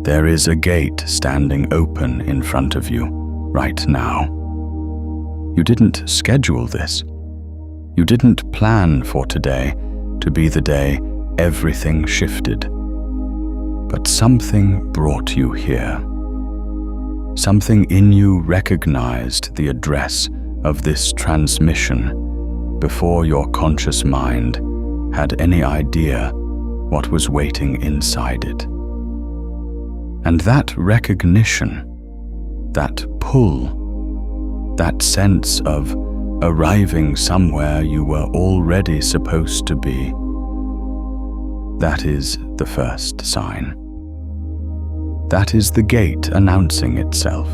There is a gate standing open in front of you right now. You didn't schedule this. You didn't plan for today to be the day everything shifted. But something brought you here. Something in you recognized the address of this transmission before your conscious mind had any idea what was waiting inside it. And that recognition, that pull, that sense of arriving somewhere you were already supposed to be, that is the first sign. That is the gate announcing itself.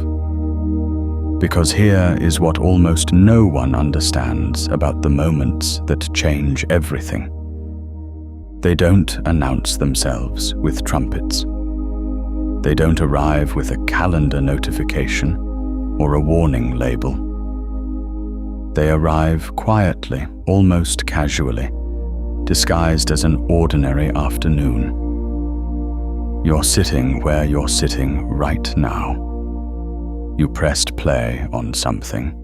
Because here is what almost no one understands about the moments that change everything. They don't announce themselves with trumpets. They don't arrive with a calendar notification or a warning label. They arrive quietly, almost casually, disguised as an ordinary afternoon. You're sitting where you're sitting right now. You pressed play on something.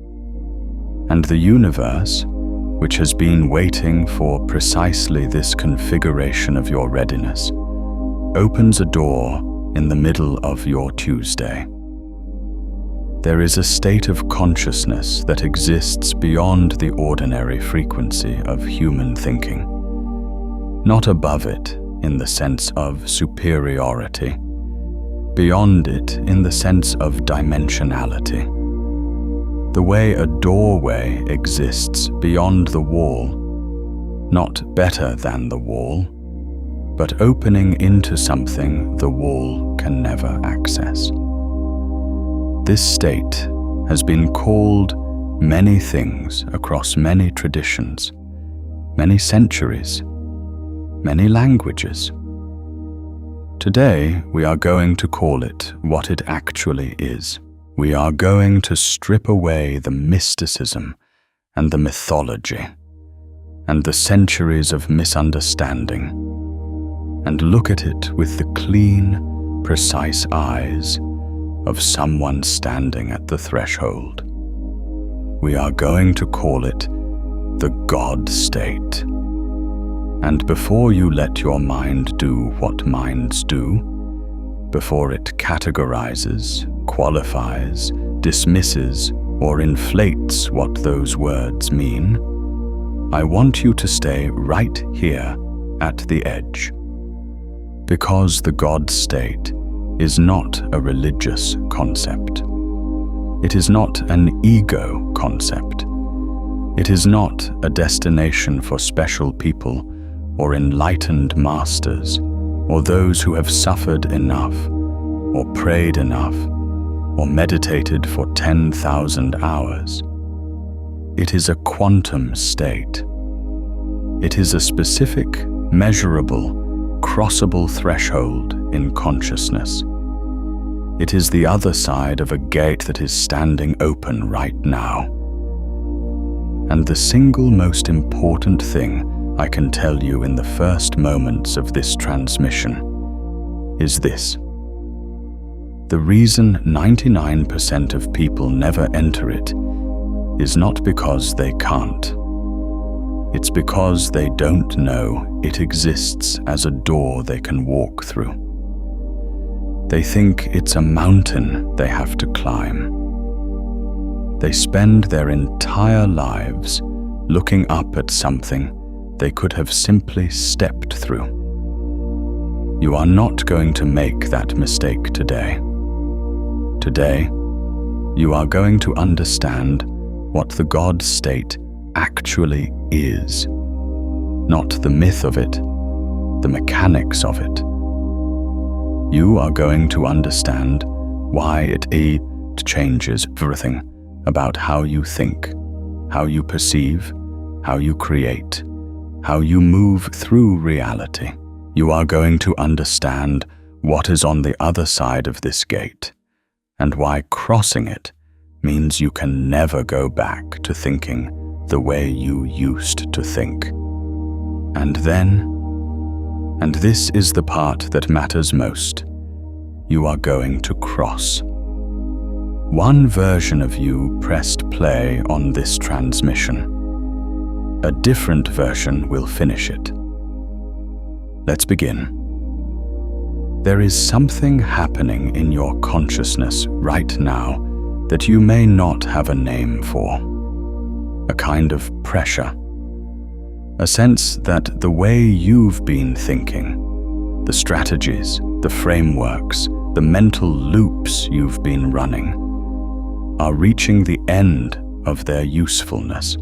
And the universe, which has been waiting for precisely this configuration of your readiness, opens a door in the middle of your Tuesday. There is a state of consciousness that exists beyond the ordinary frequency of human thinking. Not above it in the sense of superiority, beyond it in the sense of dimensionality. The way a doorway exists beyond the wall, not better than the wall, but opening into something the wall can never access. This state has been called many things across many traditions, many centuries, many languages. Today, we are going to call it what it actually is. We are going to strip away the mysticism and the mythology and the centuries of misunderstanding and look at it with the clean, precise eyes of someone standing at the threshold. We are going to call it the God state. And before you let your mind do what minds do, before it categorizes, qualifies, dismisses, or inflates what those words mean, I want you to stay right here at the edge. Because the God state is not a religious concept. It is not an ego concept. It is not a destination for special people or enlightened masters or those who have suffered enough or prayed enough or meditated for 10,000 hours. It is a quantum state. It is a specific, measurable, crossable threshold in consciousness. It is the other side of a gate that is standing open right now. And the single most important thing I can tell you in the first moments of this transmission is this. The reason 99% of people never enter it is not because they can't. It's because they don't know it exists as a door they can walk through. They think it's a mountain they have to climb. They spend their entire lives looking up at something they could have simply stepped through. You are not going to make that mistake today. Today, you are going to understand what the God state actually is, not the myth of it, the mechanics of it. You are going to understand why it changes everything about how you think, how you perceive, how you create, how you move through reality. You are going to understand what is on the other side of this gate and why crossing it means you can never go back to thinking the way you used to think. And then, and this is the part that matters most, you are going to cross. One version of you pressed play on this transmission. A different version will finish it. Let's begin. There is something happening in your consciousness right now that you may not have a name for. A kind of pressure. A sense that the way you've been thinking, the strategies, the frameworks, the mental loops you've been running, are reaching the end of their usefulness.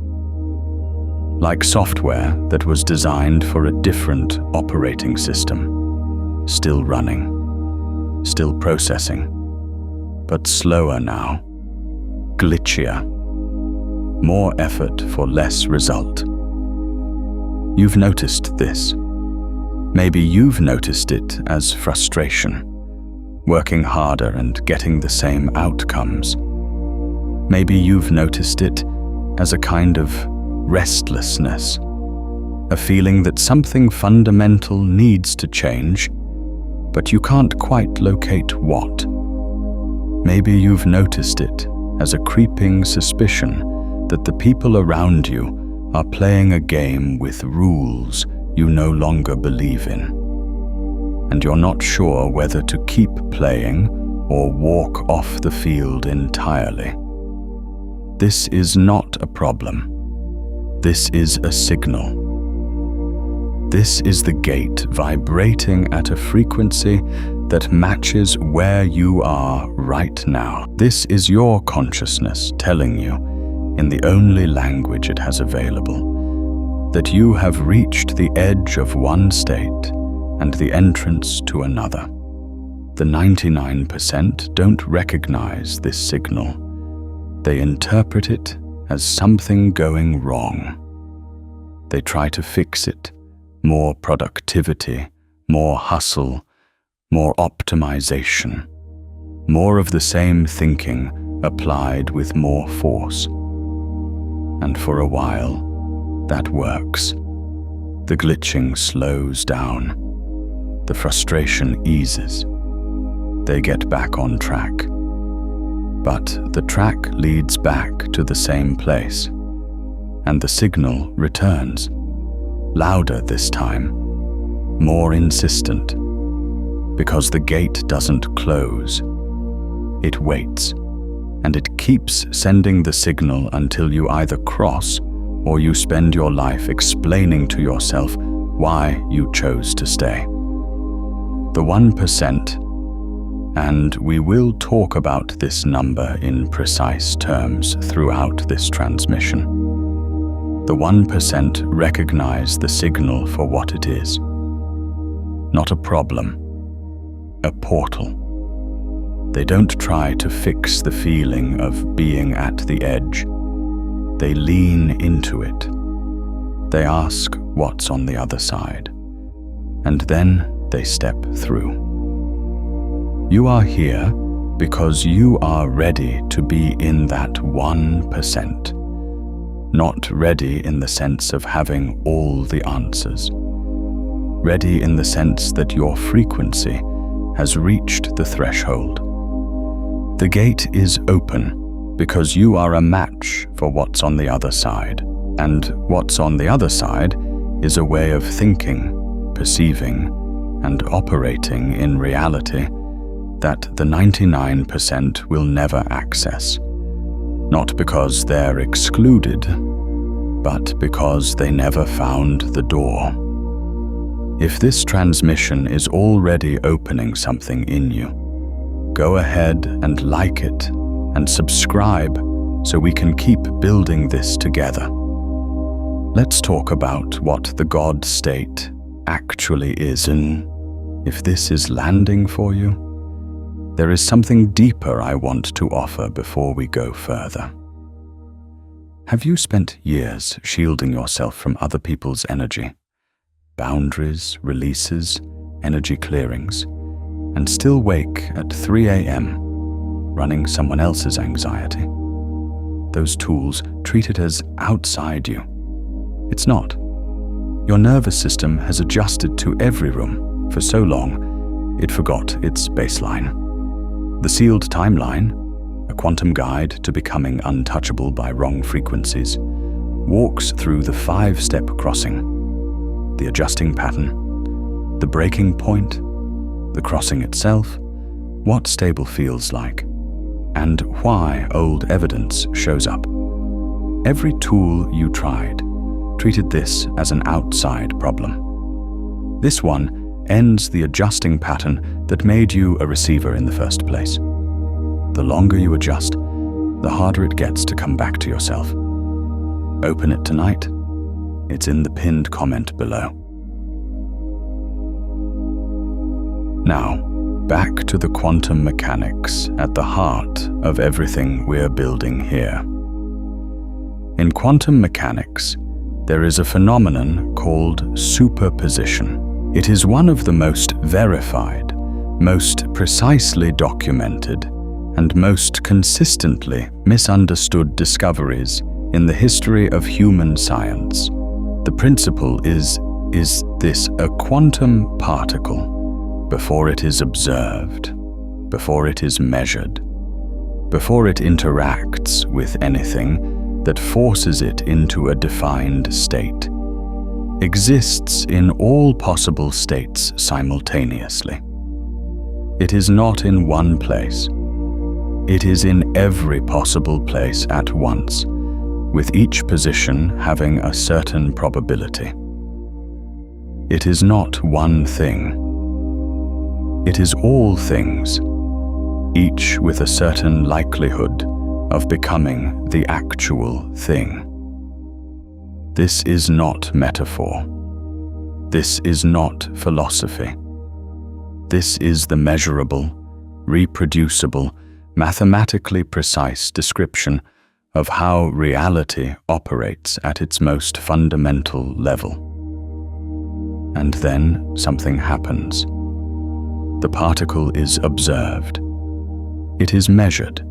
Like software that was designed for a different operating system, still running, still processing, but slower now, glitchier, more effort for less result. You've noticed this. Maybe you've noticed it as frustration, working harder and getting the same outcomes. Maybe you've noticed it as a kind of restlessness, a feeling that something fundamental needs to change, but you can't quite locate what. Maybe you've noticed it as a creeping suspicion that the people around you are playing a game with rules you no longer believe in, and you're not sure whether to keep playing or walk off the field entirely. This is not a problem. This is a signal. This is the gate vibrating at a frequency that matches where you are right now. This is your consciousness telling you, in the only language it has available, that you have reached the edge of one state and the entrance to another. The 99% don't recognize this signal. They interpret it as something going wrong. They try to fix it. More productivity, more hustle, more optimization, more of the same thinking applied with more force. And for a while, that works. The glitching slows down. The frustration eases. They get back on track. But the track leads back to the same place, and the signal returns, louder this time, more insistent, because the gate doesn't close. It waits, and it keeps sending the signal until you either cross or you spend your life explaining to yourself why you chose to stay. The 1%, and we will talk about this number in precise terms throughout this transmission. The 1% recognize the signal for what it is. Not a problem, a portal. They don't try to fix the feeling of being at the edge. They lean into it. They ask what's on the other side, and then they step through. You are here because you are ready to be in that 1%, not ready in the sense of having all the answers, ready in the sense that your frequency has reached the threshold. The gate is open because you are a match for what's on the other side, and what's on the other side is a way of thinking, perceiving, and operating in reality that the 99% will never access, not because they're excluded, but because they never found the door. If this transmission is already opening something in you, go ahead and like it and subscribe so we can keep building this together. Let's talk about what the God state actually is, and if this is landing for you, there is something deeper I want to offer before we go further. Have you spent years shielding yourself from other people's energy, boundaries, releases, energy clearings, and still wake at 3 a.m., running someone else's anxiety? Those tools treat it as outside you. It's not. Your nervous system has adjusted to every room for so long it forgot its baseline. The sealed timeline, a quantum guide to becoming untouchable by wrong frequencies, walks through the 5-step crossing: the adjusting pattern, the breaking point, the crossing itself, what stable feels like, and why old evidence shows up. Every tool you tried treated this as an outside problem. This one ends the adjusting pattern that made you a receiver in the first place. The longer you adjust, the harder it gets to come back to yourself. Open it tonight. It's in the pinned comment below. Now, back to the quantum mechanics at the heart of everything we're building here. In quantum mechanics, there is a phenomenon called superposition. It is one of the most verified, most precisely documented, and most consistently misunderstood discoveries in the history of human science. The principle is this: a quantum particle, before it is observed, before it is measured, before it interacts with anything that forces it into a defined state, exists in all possible states simultaneously. It is not in one place. It is in every possible place at once, with each position having a certain probability. It is not one thing. It is all things, each with a certain likelihood of becoming the actual thing. This is not metaphor. This is not philosophy. This is the measurable, reproducible, mathematically precise description of how reality operates at its most fundamental level. And then something happens. The particle is observed. It is measured.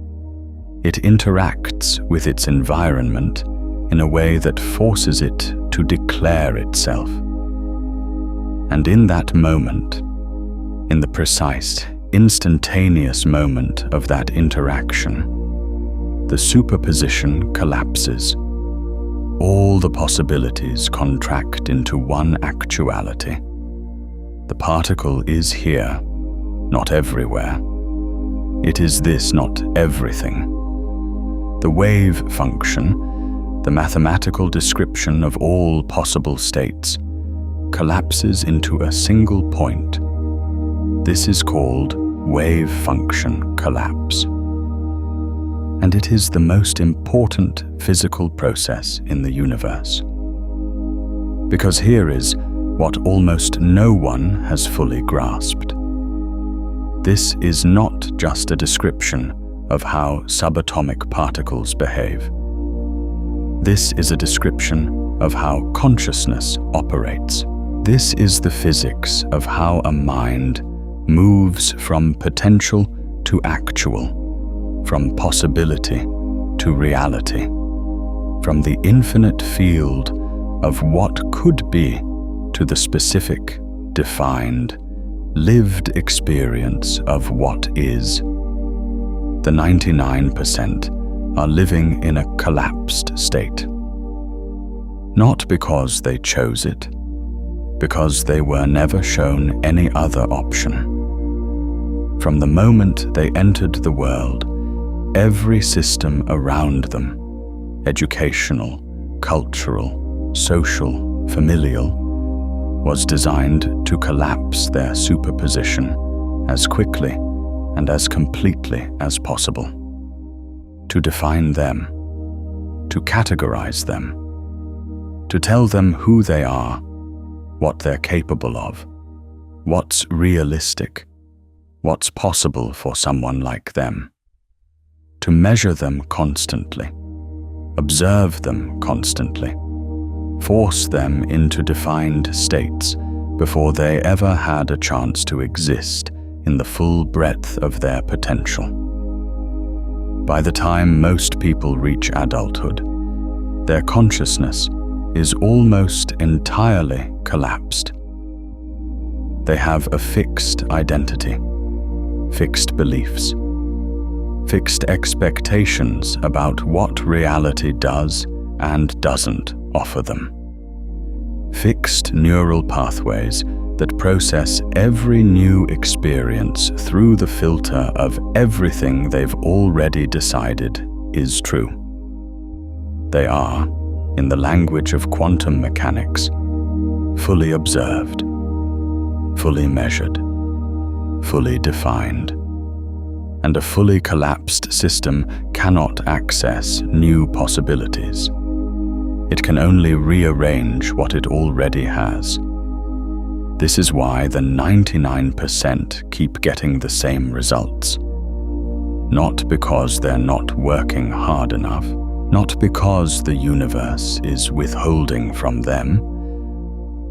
It interacts with its environment in a way that forces it to declare itself. And in that moment, in the precise, instantaneous moment of that interaction, the superposition collapses. All the possibilities contract into one actuality. The particle is here, not everywhere. It is this, not everything. The wave function, the mathematical description of all possible states, collapses into a single point. This is called wave function collapse. And it is the most important physical process in the universe. Because here is what almost no one has fully grasped. This is not just a description of how subatomic particles behave. This is a description of how consciousness operates. This is the physics of how a mind moves from potential to actual, from possibility to reality, from the infinite field of what could be to the specific, defined, lived experience of what is. The 99% are living in a collapsed state. Not because they chose it, because they were never shown any other option. From the moment they entered the world, every system around them, educational, cultural, social, familial, was designed to collapse their superposition as quickly and as completely as possible. To define them, to categorize them, to tell them who they are, what they're capable of, what's realistic, what's possible for someone like them. To measure them constantly, observe them constantly, force them into defined states before they ever had a chance to exist in the full breadth of their potential. By the time most people reach adulthood, their consciousness is almost entirely collapsed. They have a fixed identity, fixed beliefs, fixed expectations about what reality does and doesn't offer them. Fixed neural pathways that process every new experience through the filter of everything they've already decided is true. They are, in the language of quantum mechanics, fully observed, fully measured, fully defined, and a fully collapsed system cannot access new possibilities. It can only rearrange what it already has. This is why the 99% keep getting the same results. Not because they're not working hard enough, not because the universe is withholding from them,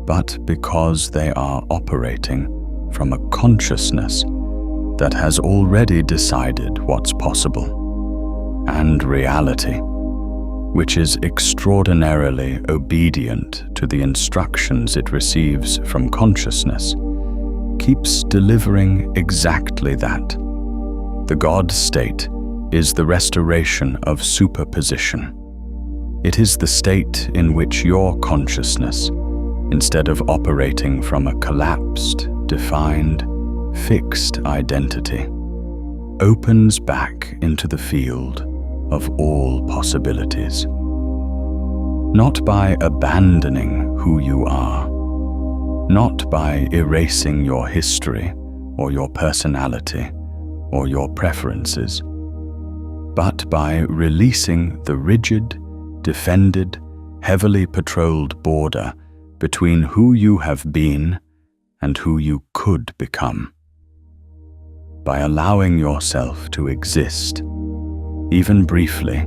but because they are operating from a consciousness that has already decided what's possible, and reality, which is extraordinarily obedient to the instructions it receives from consciousness, keeps delivering exactly that. The God state is the restoration of superposition. It is the state in which your consciousness, instead of operating from a collapsed, defined, fixed identity, opens back into the field of all possibilities. Not by abandoning who you are, not by erasing your history or your personality or your preferences, but by releasing the rigid, defended, heavily patrolled border between who you have been and who you could become. By allowing yourself to exist, even briefly,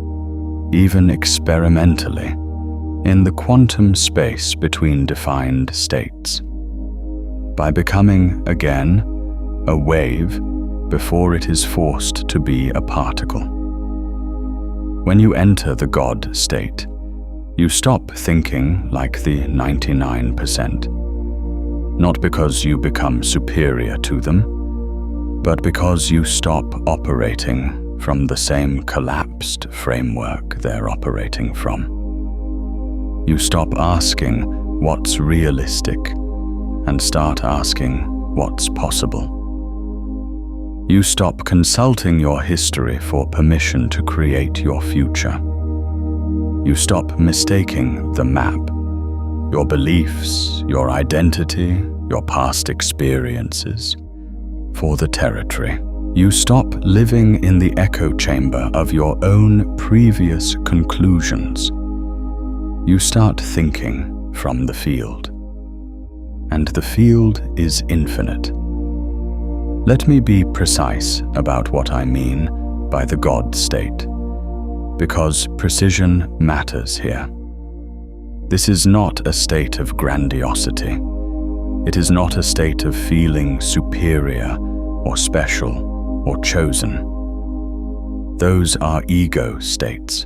even experimentally, in the quantum space between defined states. By becoming, again, a wave before it is forced to be a particle. When you enter the God state, you stop thinking like the 99%, not because you become superior to them, but because you stop operating from the same collapsed framework they're operating from. You stop asking what's realistic and start asking what's possible. You stop consulting your history for permission to create your future. You stop mistaking the map, your beliefs, your identity, your past experiences, for the territory. You stop living in the echo chamber of your own previous conclusions. You start thinking from the field. And the field is infinite. Let me be precise about what I mean by the God state, because precision matters here. This is not a state of grandiosity. It is not a state of feeling superior or special or chosen. Those are ego states,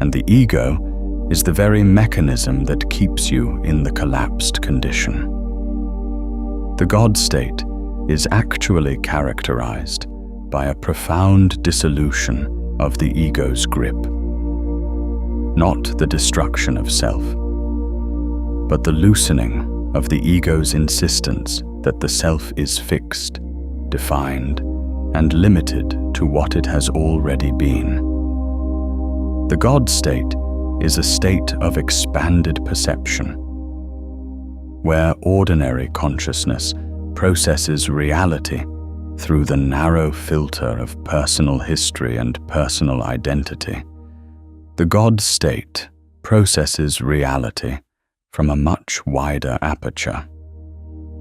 and the ego is the very mechanism that keeps you in the collapsed condition. The God state is actually characterized by a profound dissolution of the ego's grip. Not the destruction of self, but the loosening of the ego's insistence that the self is fixed, defined, and limited to what it has already been. The God state is a state of expanded perception, where ordinary consciousness processes reality through the narrow filter of personal history and personal identity. The God state processes reality from a much wider aperture.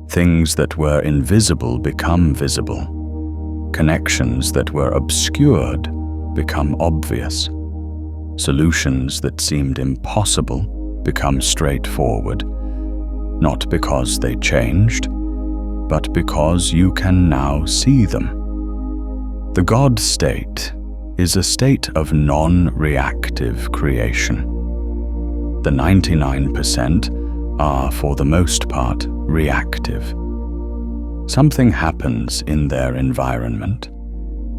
Things that were invisible become visible. Connections that were obscured become obvious. Solutions that seemed impossible become straightforward, not because they changed, but because you can now see them. The God state is a state of non-reactive creation. The 99% are, for the most part, reactive. Something happens in their environment,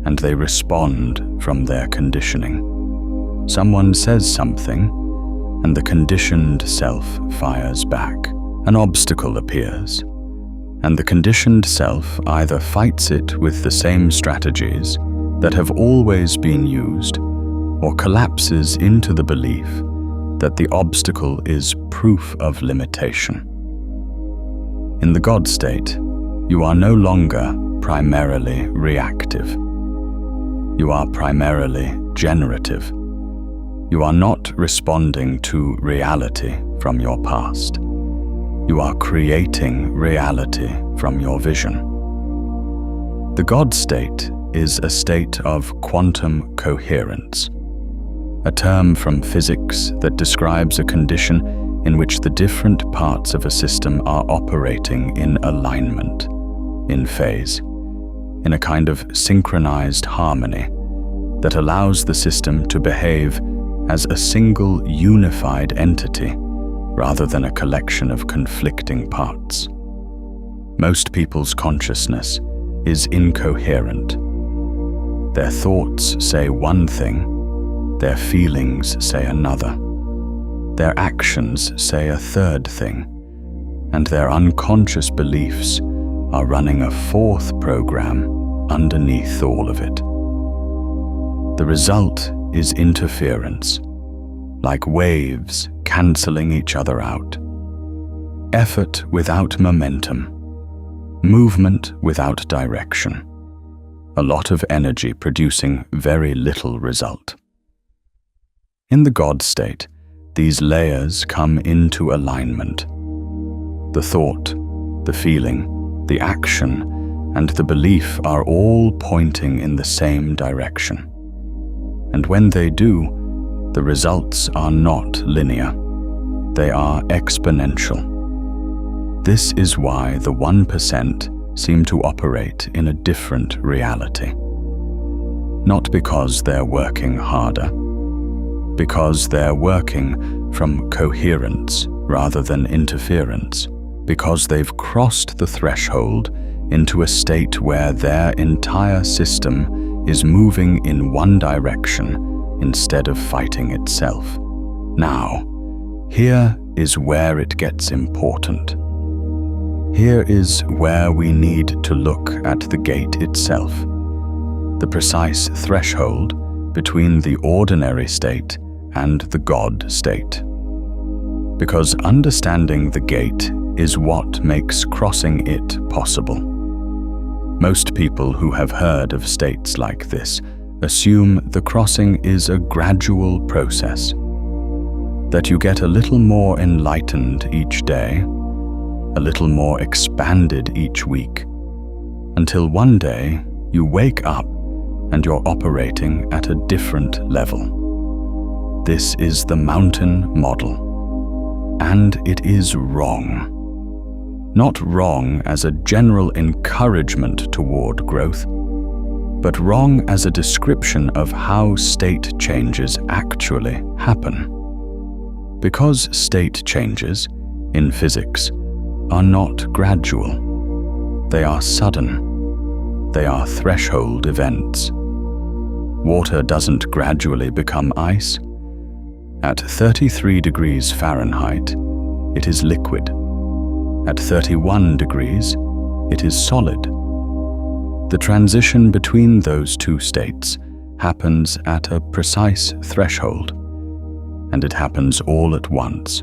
and they respond from their conditioning. Someone says something, and the conditioned self fires back. An obstacle appears, and the conditioned self either fights it with the same strategies that have always been used, or collapses into the belief that the obstacle is proof of limitation. In the God state, you are no longer primarily reactive. You are primarily generative. You are not responding to reality from your past. You are creating reality from your vision. The God state is a state of quantum coherence, a term from physics that describes a condition in which the different parts of a system are operating in alignment, in phase, in a kind of synchronized harmony that allows the system to behave as a single unified entity rather than a collection of conflicting parts. Most people's consciousness is incoherent. Their thoughts say one thing, their feelings say another. Their actions say a third thing, and their unconscious beliefs are running a fourth program underneath all of it. The result is interference, like waves cancelling each other out. Effort without momentum, movement without direction. A lot of energy producing very little result. In the God state, these layers come into alignment. The thought, the feeling, the action, and the belief are all pointing in the same direction. And when they do, the results are not linear. They are exponential. This is why the 1% seem to operate in a different reality. Not because they're working harder, because they're working from coherence rather than interference, because they've crossed the threshold into a state where their entire system is moving in one direction instead of fighting itself. Now, here is where it gets important. Here is where we need to look at the gate itself, the precise threshold between the ordinary state and the God state. Because understanding the gate is what makes crossing it possible. Most people who have heard of states like this assume the crossing is a gradual process, that you get a little more enlightened each day, a little more expanded each week, until one day you wake up and you're operating at a different level. This is the mountain model, and it is wrong. Not wrong as a general encouragement toward growth, but wrong as a description of how state changes actually happen. Because state changes, in physics, are not gradual. They are sudden. They are threshold events. Water doesn't gradually become ice. At 33 degrees Fahrenheit, it is liquid. At 31 degrees, it is solid. The transition between those two states happens at a precise threshold, and it happens all at once.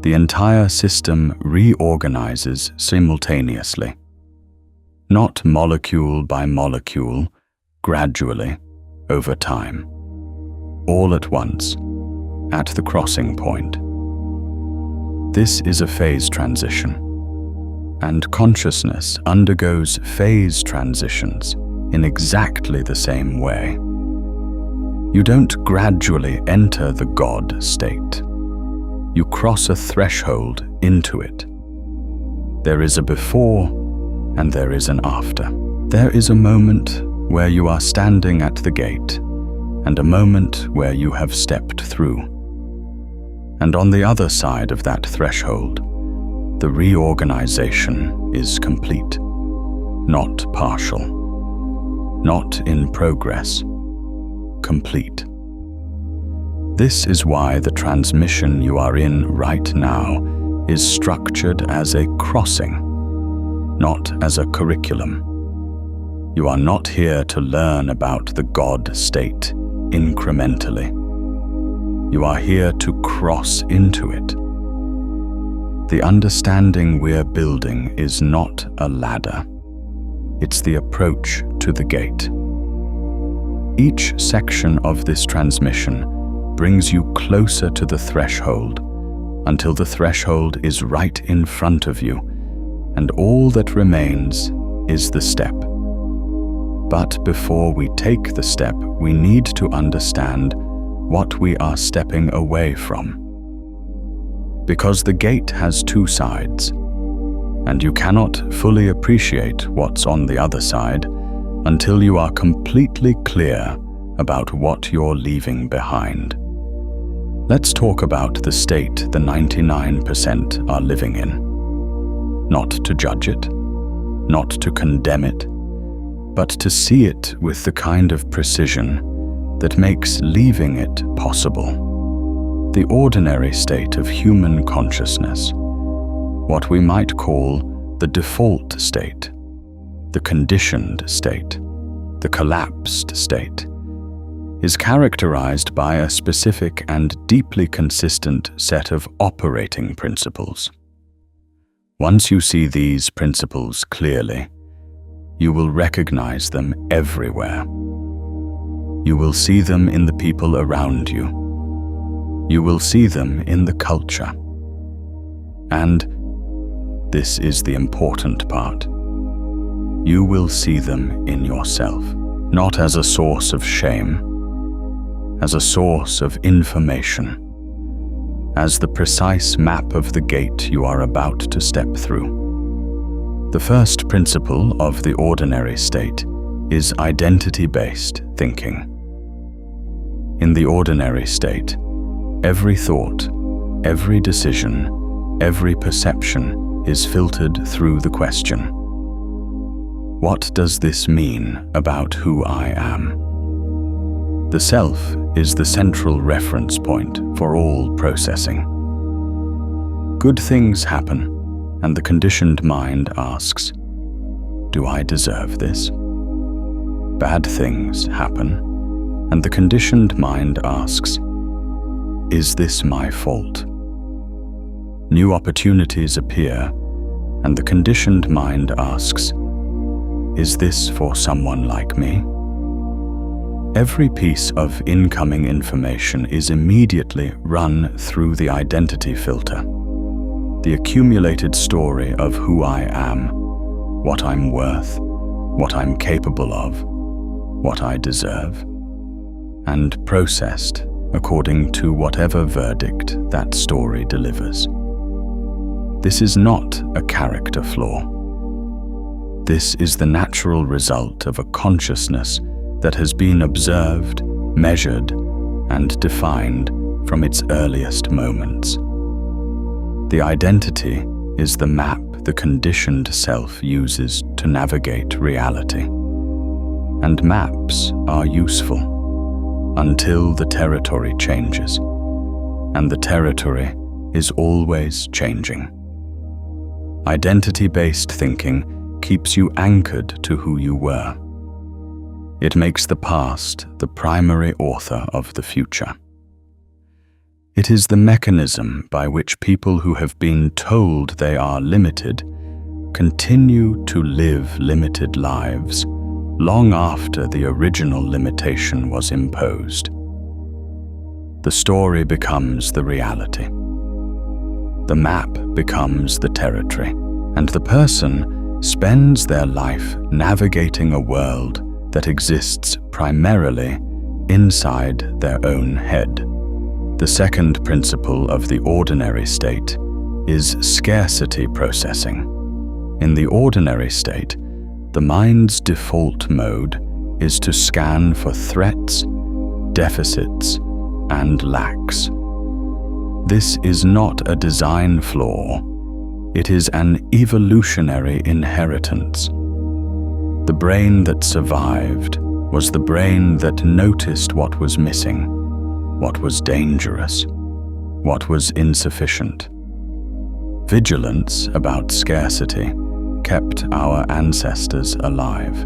The entire system reorganizes simultaneously, not molecule by molecule, gradually, over time, all at once, at the crossing point. This is a phase transition, and consciousness undergoes phase transitions in exactly the same way. You don't gradually enter the God state. You cross a threshold into it. There is a before and there is an after. There is a moment where you are standing at the gate and a moment where you have stepped through. And on the other side of that threshold, The reorganization is complete, not partial, not in progress, complete. This is why the transmission you are in right now is structured as a crossing, not as a curriculum. You are not here to learn about the God state incrementally. You are here to cross into it. The understanding we're building is not a ladder. It's the approach to the gate. Each section of this transmission brings you closer to the threshold until the threshold is right in front of you, and all that remains is the step. But before we take the step, we need to understand what we are stepping away from. Because the gate has two sides, and you cannot fully appreciate what's on the other side until you are completely clear about what you're leaving behind. Let's talk about the state the 99% are living in. Not to judge it, not to condemn it, but to see it with the kind of precision that makes leaving it possible. The ordinary state of human consciousness, what we might call the default state, the conditioned state, the collapsed state, is characterized by a specific and deeply consistent set of operating principles. Once you see these principles clearly, you will recognize them everywhere. You will see them in the people around you. You will see them in the culture. And this is the important part. You will see them in yourself, not as a source of shame, as a source of information, as the precise map of the gate you are about to step through. The first principle of the ordinary state is identity-based thinking. In the ordinary state, every thought, every decision, every perception is filtered through the question: what does this mean about who I am? The self is the central reference point for all processing. Good things happen, and the conditioned mind asks, do I deserve this? Bad things happen, and the conditioned mind asks, is this my fault? New opportunities appear, and the conditioned mind asks, is this for someone like me? Every piece of incoming information is immediately run through the identity filter. The accumulated story of who I am, what I'm worth, what I'm capable of, what I deserve, and processed according to whatever verdict that story delivers. This is not a character flaw. This is the natural result of a consciousness that has been observed, measured, and defined from its earliest moments. The identity is the map the conditioned self uses to navigate reality. And maps are useful until the territory changes, and the territory is always changing. Identity-based thinking keeps you anchored to who you were. It makes the past the primary author of the future. It is the mechanism by which people who have been told they are limited continue to live limited lives long after the original limitation was imposed. The story becomes the reality. The map becomes the territory, and the person spends their life navigating a world that exists primarily inside their own head. The second principle of the ordinary state is scarcity processing. In the ordinary state, the mind's default mode is to scan for threats, deficits, and lacks. This is not a design flaw, It is an evolutionary inheritance. The brain that survived was the brain that noticed what was missing, what was dangerous, what was insufficient. Vigilance about scarcity kept our ancestors alive.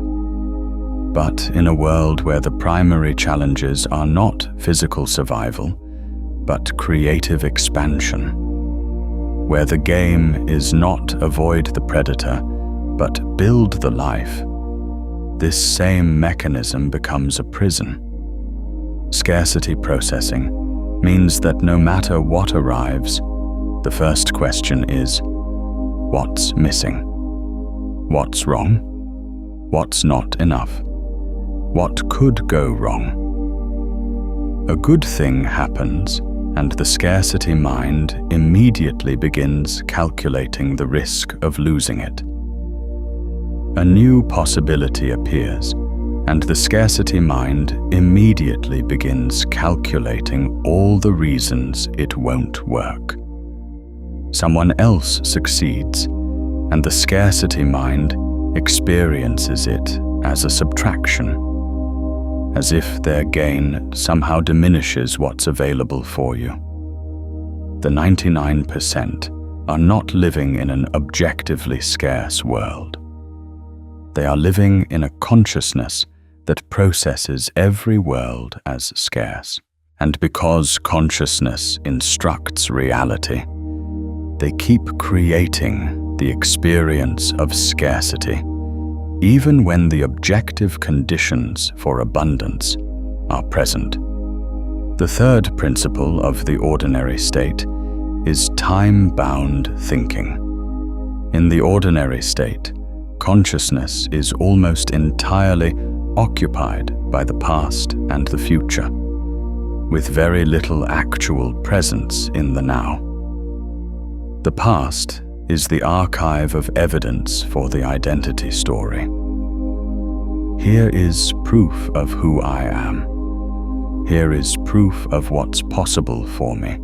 But in a world where the primary challenges are not physical survival, but creative expansion, where the game is not avoid the predator, but build the life, this same mechanism becomes a prison. Scarcity processing means that no matter what arrives, the first question is, what's missing? What's wrong? What's not enough? What could go wrong? A good thing happens, and the scarcity mind immediately begins calculating the risk of losing it. A new possibility appears, and the scarcity mind immediately begins calculating all the reasons it won't work. Someone else succeeds, and the scarcity mind experiences it as a subtraction, as if their gain somehow diminishes what's available for you. The 99% are not living in an objectively scarce world. They are living in a consciousness that processes every world as scarce. And because consciousness instructs reality, they keep creating the experience of scarcity, even when the objective conditions for abundance are present. The third principle of the ordinary state is time-bound thinking. In the ordinary state, consciousness is almost entirely occupied by the past and the future, with very little actual presence in the now. The past is the archive of evidence for the identity story. Here is proof of who I am. Here is proof of what's possible for me.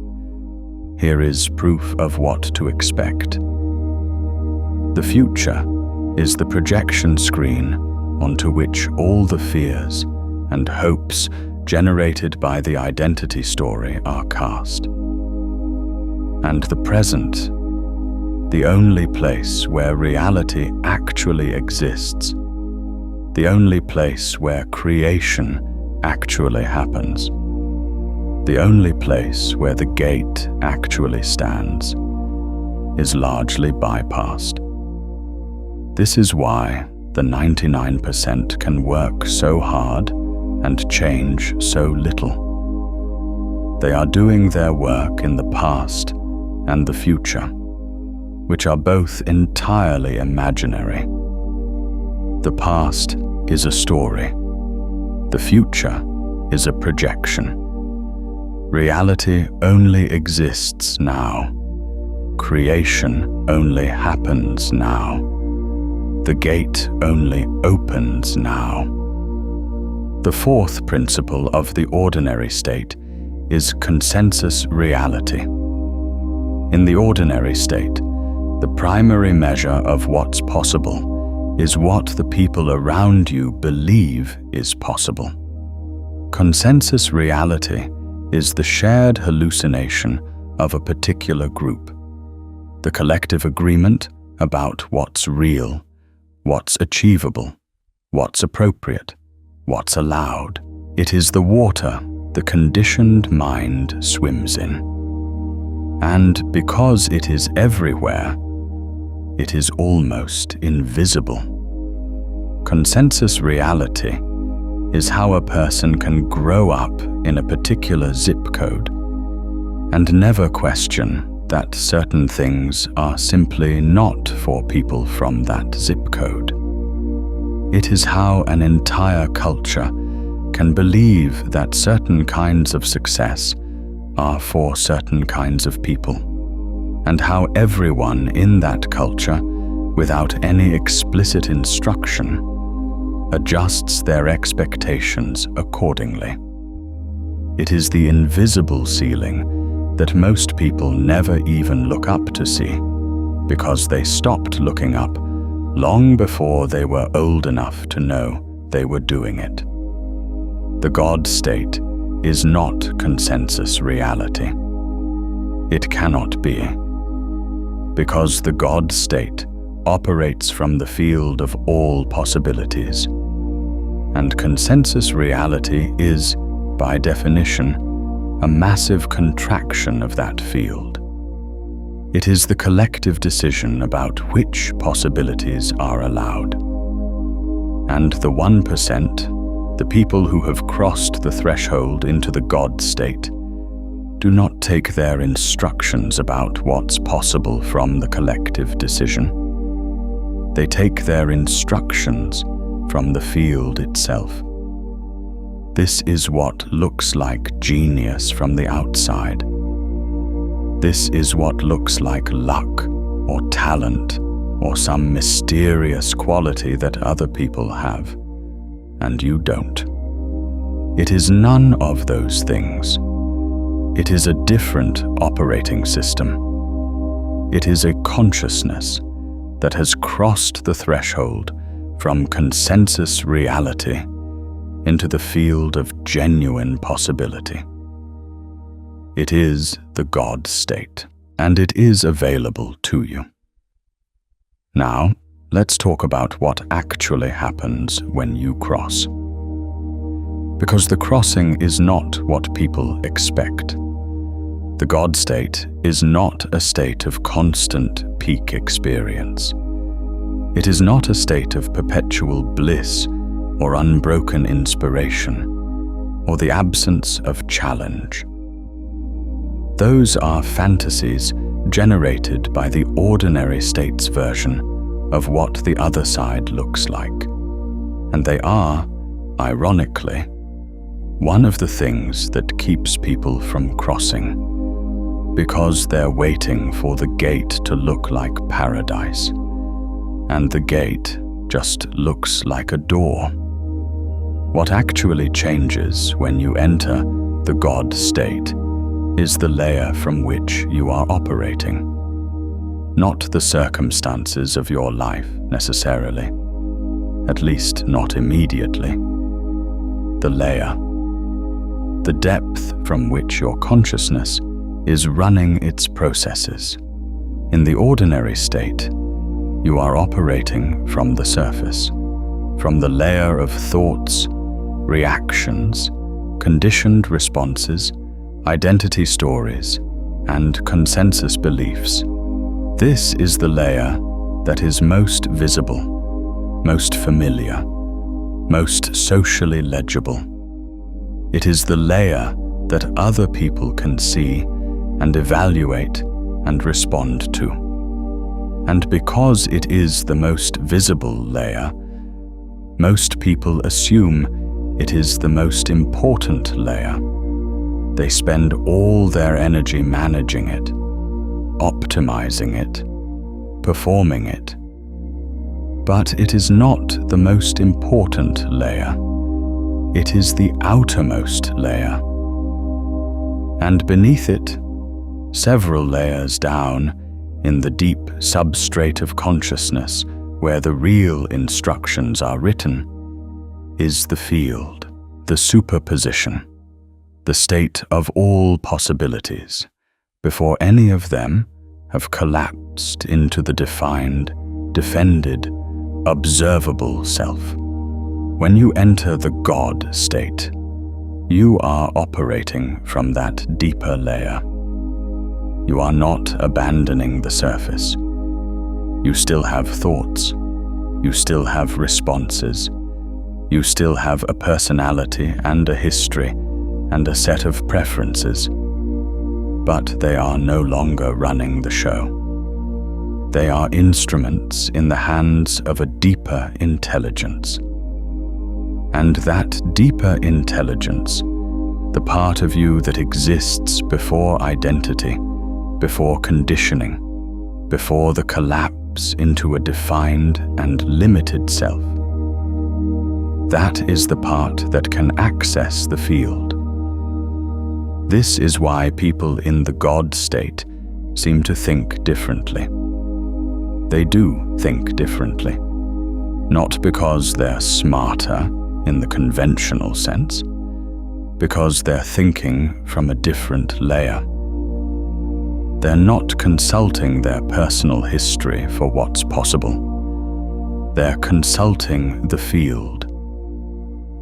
Here is proof of what to expect. The future is the projection screen onto which all the fears and hopes generated by the identity story are cast. And the present, the only place where reality actually exists, the only place where creation actually happens, the only place where the gate actually stands, is largely bypassed. This is why the 99% can work so hard and change so little. They are doing their work in the past and the future, which are both entirely imaginary. The past is a story. The future is a projection. Reality only exists now. Creation only happens now. The gate only opens now. The fourth principle of the ordinary state is consensus reality. In the ordinary state, the primary measure of what's possible is what the people around you believe is possible. Consensus reality is the shared hallucination of a particular group, the collective agreement about what's real, what's achievable, what's appropriate, what's allowed. It is the water the conditioned mind swims in. And because it is everywhere, it is almost invisible. Consensus reality is how a person can grow up in a particular zip code and never question that certain things are simply not for people from that zip code. It is how an entire culture can believe that certain kinds of success are for certain kinds of people, and how everyone in that culture, without any explicit instruction, adjusts their expectations accordingly. It is the invisible ceiling that most people never even look up to see, because they stopped looking up long before they were old enough to know they were doing it. The God state is not consensus reality. It cannot be, because the God state operates from the field of all possibilities, and consensus reality is, by definition, a massive contraction of that field. It is the collective decision about which possibilities are allowed. And the 1%, the people who have crossed the threshold into the God state, do not take their instructions about what's possible from the collective decision. They take their instructions from the field itself. This is what looks like genius from the outside. This is what looks like luck or talent or some mysterious quality that other people have, and you don't. It is none of those things. It is a different operating system. It is a consciousness that has crossed the threshold from consensus reality into the field of genuine possibility. It is the God state, and it is available to you. Now, let's talk about what actually happens when you cross. Because the crossing is not what people expect. The God state is not a state of constant peak experience. It is not a state of perpetual bliss or unbroken inspiration, or the absence of challenge. Those are fantasies generated by the ordinary state's version of what the other side looks like. And they are, ironically, one of the things that keeps people from crossing, because they're waiting for the gate to look like paradise, and the gate just looks like a door. What actually changes when you enter the God state is the layer from which you are operating, not the circumstances of your life necessarily, at least not immediately. The layer, the depth from which your consciousness is running its processes. In the ordinary state, you are operating from the surface, from the layer of thoughts, reactions, conditioned responses, identity stories, and consensus beliefs. This is the layer that is most visible, most familiar, most socially legible. It is the layer that other people can see and evaluate and respond to. And because it is the most visible layer, most people assume it is the most important layer. They spend all their energy managing it, optimizing it, performing it. But it is not the most important layer. It is the outermost layer. And beneath it, several layers down, in the deep substrate of consciousness where the real instructions are written, is the field, the superposition, the state of all possibilities, before any of them have collapsed into the defined, defended, observable self. When you enter the God state, you are operating from that deeper layer. You are not abandoning the surface. You still have thoughts. You still have responses. You still have a personality and a history and a set of preferences. But they are no longer running the show. They are instruments in the hands of a deeper intelligence. And that deeper intelligence, the part of you that exists before identity, before conditioning, before the collapse into a defined and limited self. That is the part that can access the field. This is why people in the God state seem to think differently. they do think differently. Not because they're smarter in the conventional sense, because they're thinking from a different layer. They're not consulting their personal history for what's possible. They're consulting the field.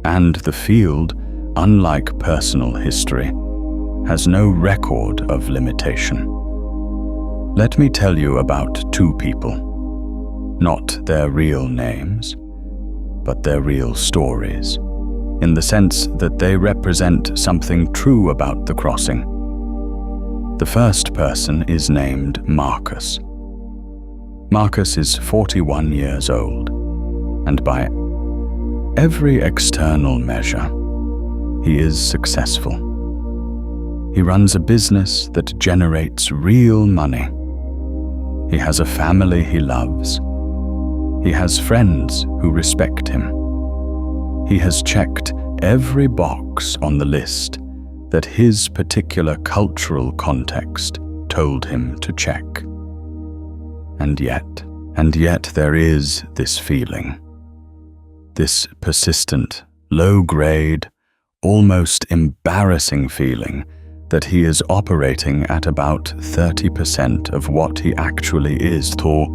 And the field, unlike personal history, has no record of limitation. Let me tell you about two people, not their real names, but their real stories, in the sense that they represent something true about the crossing. The first person is named Marcus. Marcus is 41 years old, and by every external measure, he is successful. He runs a business that generates real money. He has a family he loves. He has friends who respect him. He has checked every box on the list that his particular cultural context told him to check. And yet there is this feeling, this persistent, low-grade, almost embarrassing feeling that he is operating at about 30% of what he actually is, or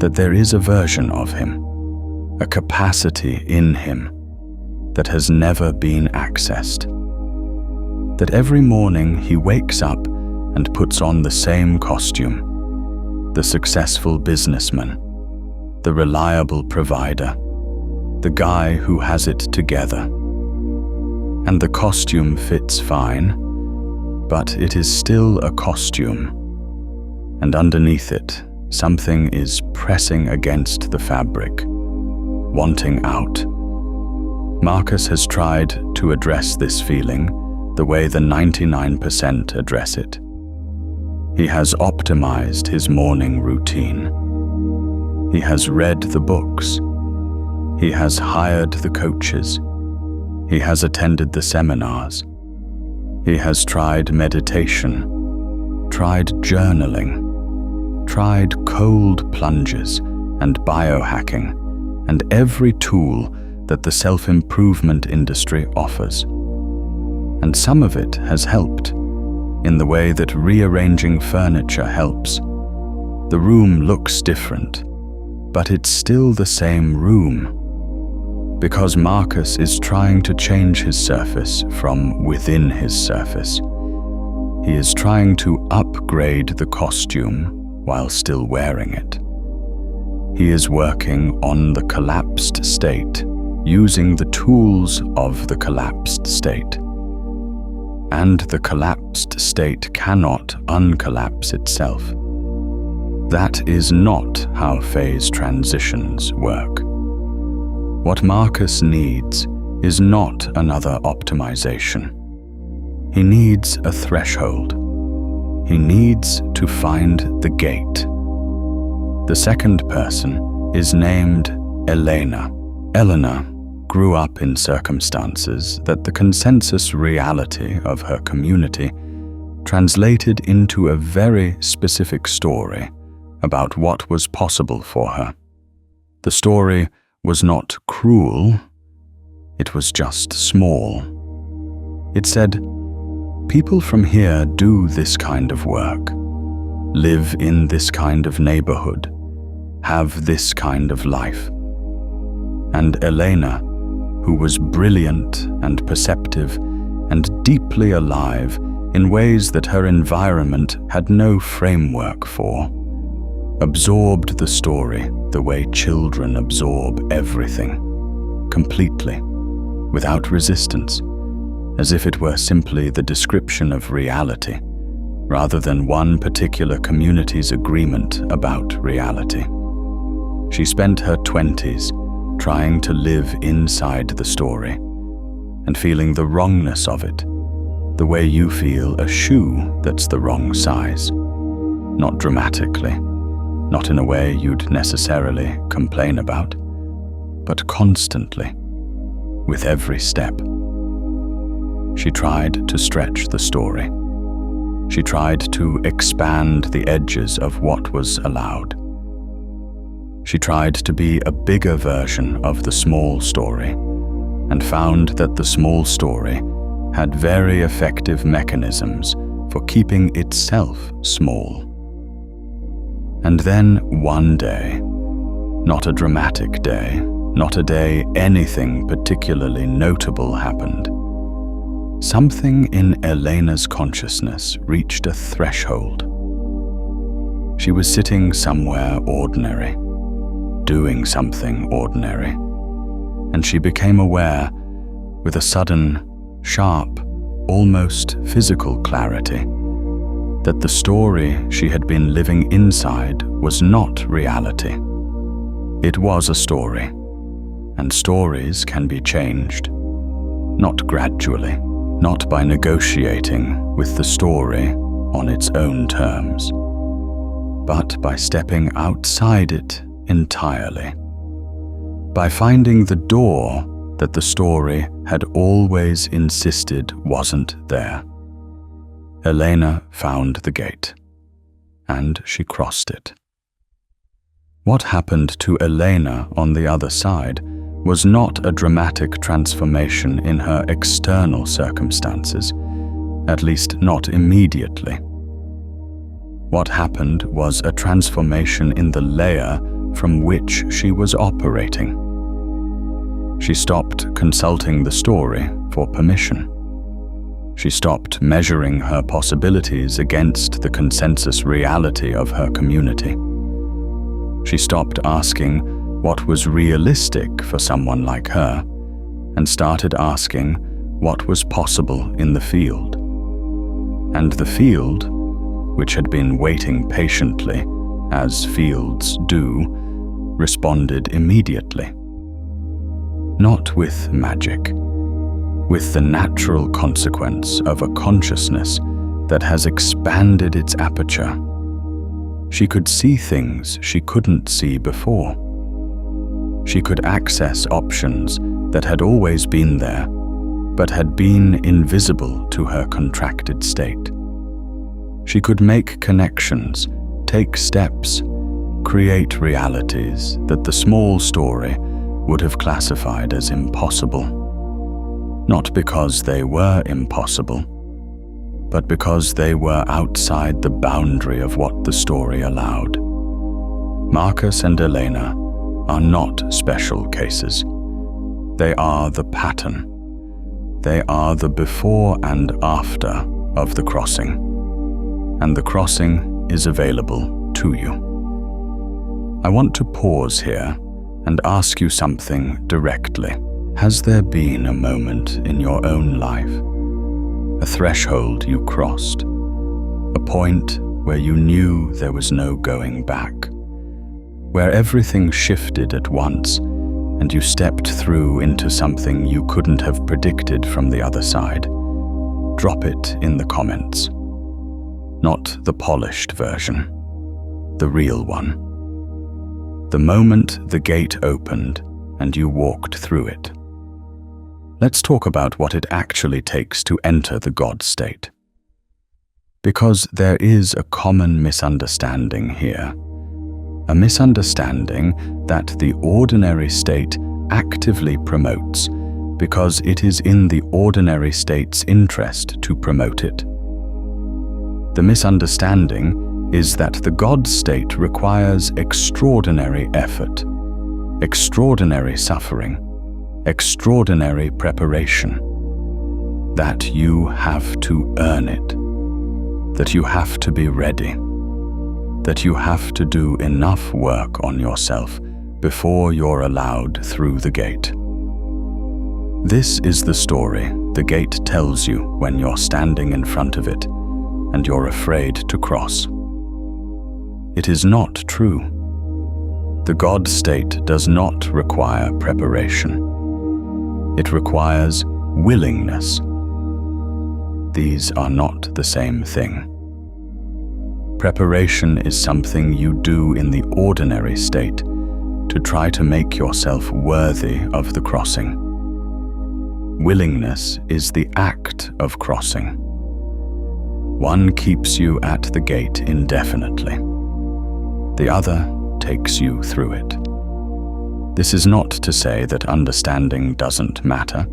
that there is a version of him, a capacity in him that has never been accessed. That every morning he wakes up and puts on the same costume, the successful businessman, the reliable provider, the guy who has it together. And the costume fits fine, but it is still a costume, and underneath it, something is pressing against the fabric, wanting out. Marcus has tried to address this feeling the way the 99% address it. He has optimized his morning routine. He has read the books. He has hired the coaches. He has attended the seminars. He has tried meditation, tried journaling, tried cold plunges and biohacking, and every tool that the self-improvement industry offers. And some of it has helped, in the way that rearranging furniture helps. The room looks different, but it's still the same room, because Marcus is trying to change his surface from within his surface. He is trying to upgrade the costume while still wearing it. He is working on the collapsed state, using the tools of the collapsed state. And the collapsed state cannot uncollapse itself. That is not how phase transitions work. What Marcus needs is not another optimization. He needs a threshold. He needs to find the gate. The second person is named Elena. Elena grew up in circumstances that the consensus reality of her community translated into a very specific story about what was possible for her. The story was not cruel, it was just small. It said, people from here do this kind of work, live in this kind of neighborhood, have this kind of life. And Elena, who was brilliant and perceptive and deeply alive in ways that her environment had no framework for, absorbed the story the way children absorb everything, completely, without resistance, as if it were simply the description of reality, rather than one particular community's agreement about reality. She spent her 20s trying to live inside the story and feeling the wrongness of it, the way you feel a shoe that's the wrong size, not dramatically, not in a way you'd necessarily complain about, but constantly, with every step. She tried to stretch the story. She tried to expand the edges of what was allowed. She tried to be a bigger version of the small story and found that the small story had very effective mechanisms for keeping itself small. And then one day, not a dramatic day, not a day anything particularly notable happened, something in Elena's consciousness reached a threshold. She was sitting somewhere ordinary, doing something ordinary, and she became aware, with a sudden, sharp, almost physical clarity, that the story she had been living inside was not reality. It was a story, and stories can be changed, not gradually, not by negotiating with the story on its own terms, but by stepping outside it entirely, by finding the door that the story had always insisted wasn't there. Elena found the gate, and she crossed it. What happened to Elena on the other side was not a dramatic transformation in her external circumstances, at least not immediately. What happened was a transformation in the layer from which she was operating. She stopped consulting the story for permission. She stopped measuring her possibilities against the consensus reality of her community. She stopped asking what was realistic for someone like her, and started asking what was possible in the field. And the field, which had been waiting patiently, as fields do, responded immediately. Not with magic, with the natural consequence of a consciousness that has expanded its aperture. She could see things she couldn't see before. She could access options that had always been there, but had been invisible to her contracted state. She could make connections, take steps, create realities that the small story would have classified as impossible. Not because they were impossible, but because they were outside the boundary of what the story allowed. Marcus and Elena are not special cases. They are the pattern. They are the before and after of the crossing, and the crossing is available to you. I want to pause here and ask you something directly. Has there been a moment in your own life, a threshold you crossed, a point where you knew there was no going back, where everything shifted at once and you stepped through into something you couldn't have predicted from the other side? Drop it in the comments. Not the polished version, the real one. The moment the gate opened and you walked through it. Let's talk about what it actually takes to enter the God state. Because there is a common misunderstanding here. A misunderstanding that the ordinary state actively promotes because it is in the ordinary state's interest to promote it. The misunderstanding is that the God state requires extraordinary effort, extraordinary suffering, extraordinary preparation, that you have to earn it, that you have to be ready, that you have to do enough work on yourself before you're allowed through the gate. This is the story the gate tells you when you're standing in front of it and you're afraid to cross. It is not true. The God state does not require preparation. It requires willingness. These are not the same thing. Preparation is something you do in the ordinary state to try to make yourself worthy of the crossing. Willingness is the act of crossing. One keeps you at the gate indefinitely. The other takes you through it. This is not to say that understanding doesn't matter.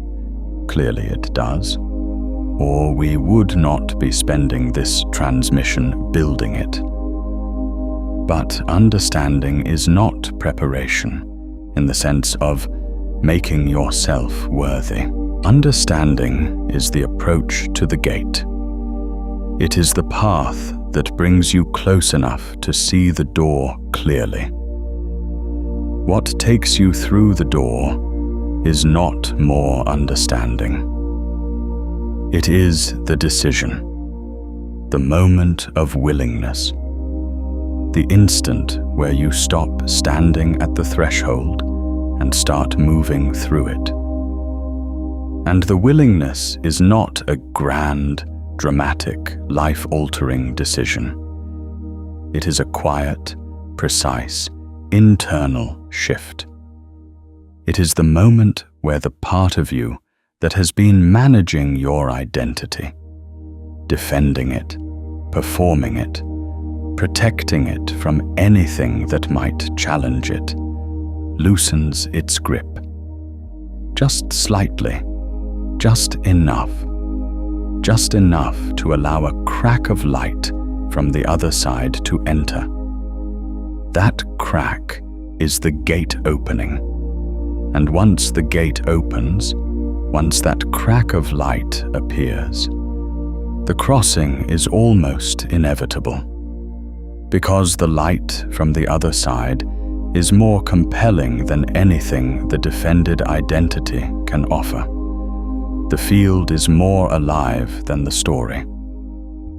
Clearly it does. Or we would not be spending this transmission building it. But understanding is not preparation in the sense of making yourself worthy. Understanding is the approach to the gate. It is the path that brings you close enough to see the door clearly. What takes you through the door is not more understanding. It is the decision, the moment of willingness, the instant where you stop standing at the threshold and start moving through it. And the willingness is not a grand, dramatic, life-altering decision. It is a quiet, precise, internal shift. It is the moment where the part of you that has been managing your identity, defending it, performing it, protecting it from anything that might challenge it, loosens its grip. Just slightly, just enough to allow a crack of light from the other side to enter. That crack is the gate opening. And once the gate opens, once that crack of light appears, the crossing is almost inevitable, because the light from the other side is more compelling than anything the defended identity can offer. The field is more alive than the story.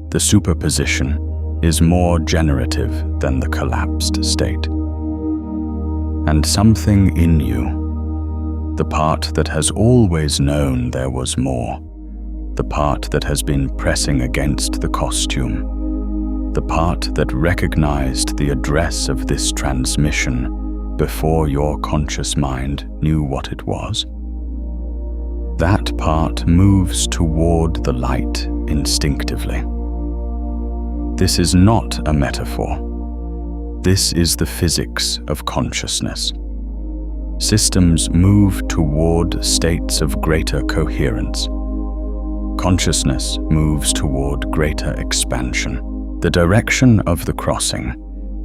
The superposition is more generative than the collapsed state. And something in you, the part that has always known there was more, the part that has been pressing against the costume, the part that recognized the address of this transmission before your conscious mind knew what it was, that part moves toward the light instinctively. This is not a metaphor. This is the physics of consciousness. Systems move toward states of greater coherence. Consciousness moves toward greater expansion. The direction of the crossing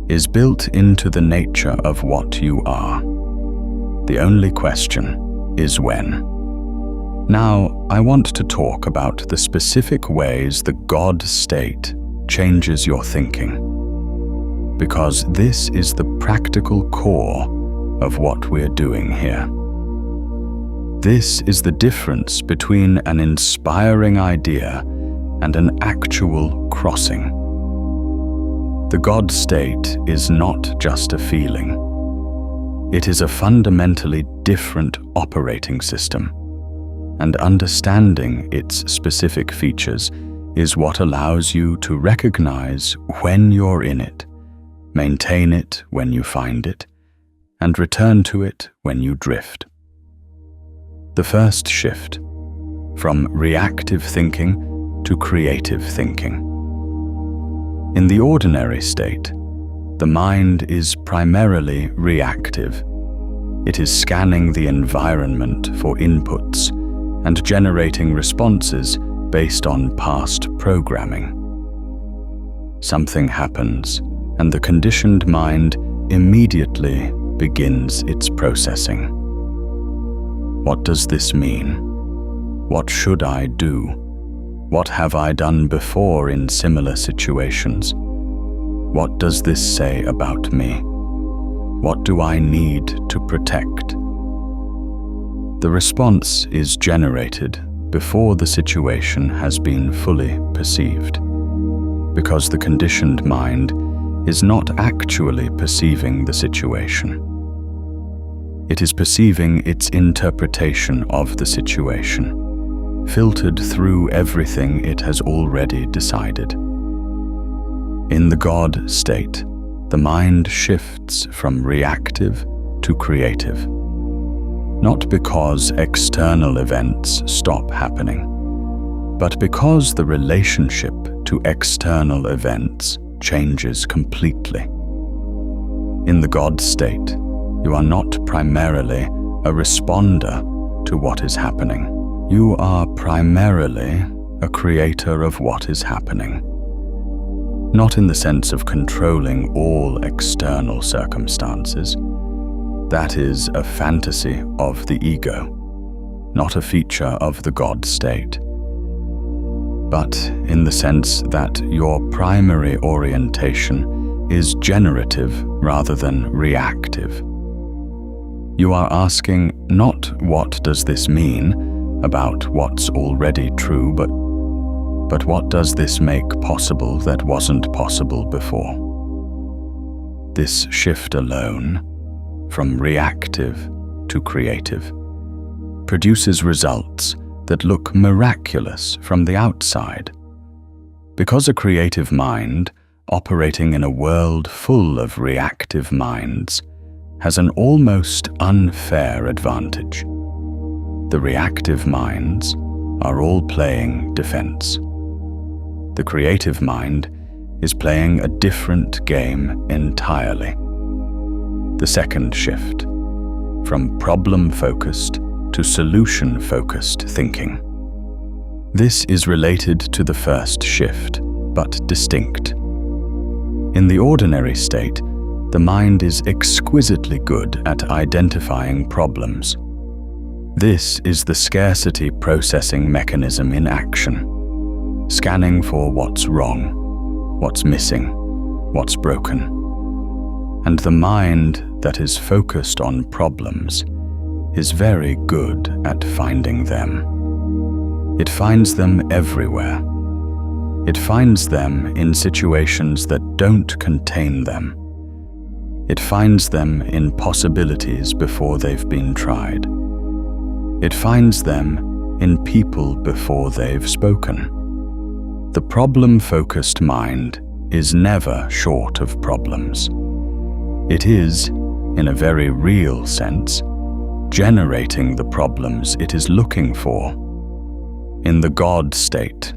is built into the nature of what you are. The only question is when. Now, I want to talk about the specific ways the God state changes your thinking, because this is the practical core of what we're doing here. This is the difference between an inspiring idea and an actual crossing. The God state is not just a feeling. It is a fundamentally different operating system. And understanding its specific features is what allows you to recognize when you're in it, maintain it when you find it, and return to it when you drift. The first shift, from reactive thinking to creative thinking. In the ordinary state, the mind is primarily reactive. It is scanning the environment for inputs and generating responses based on past programming. Something happens, and the conditioned mind immediately begins its processing. What does this mean? What should I do? What have I done before in similar situations? What does this say about me? What do I need to protect? The response is generated before the situation has been fully perceived, because the conditioned mind is not actually perceiving the situation. It is perceiving its interpretation of the situation, filtered through everything it has already decided. In the God state, the mind shifts from reactive to creative. Not because external events stop happening, but because the relationship to external events changes completely. In the God state, you are not primarily a responder to what is happening. You are primarily a creator of what is happening. Not in the sense of controlling all external circumstances. That is a fantasy of the ego, not a feature of the God state. But in the sense that your primary orientation is generative rather than reactive. You are asking not what does this mean about what's already true, but what does this make possible that wasn't possible before? This shift alone, from reactive to creative, produces results that look miraculous from the outside. Because a creative mind, operating in a world full of reactive minds, has an almost unfair advantage. The reactive minds are all playing defense. The creative mind is playing a different game entirely. The second shift, from problem-focused to solution-focused thinking. This is related to the first shift, but distinct. In the ordinary state, the mind is exquisitely good at identifying problems. This is the scarcity processing mechanism in action, scanning for what's wrong, what's missing, what's broken. And the mind that is focused on problems is very good at finding them. It finds them everywhere. It finds them in situations that don't contain them. It finds them in possibilities before they've been tried. It finds them in people before they've spoken. The problem-focused mind is never short of problems. It is, in a very real sense, generating the problems it is looking for. In the God state,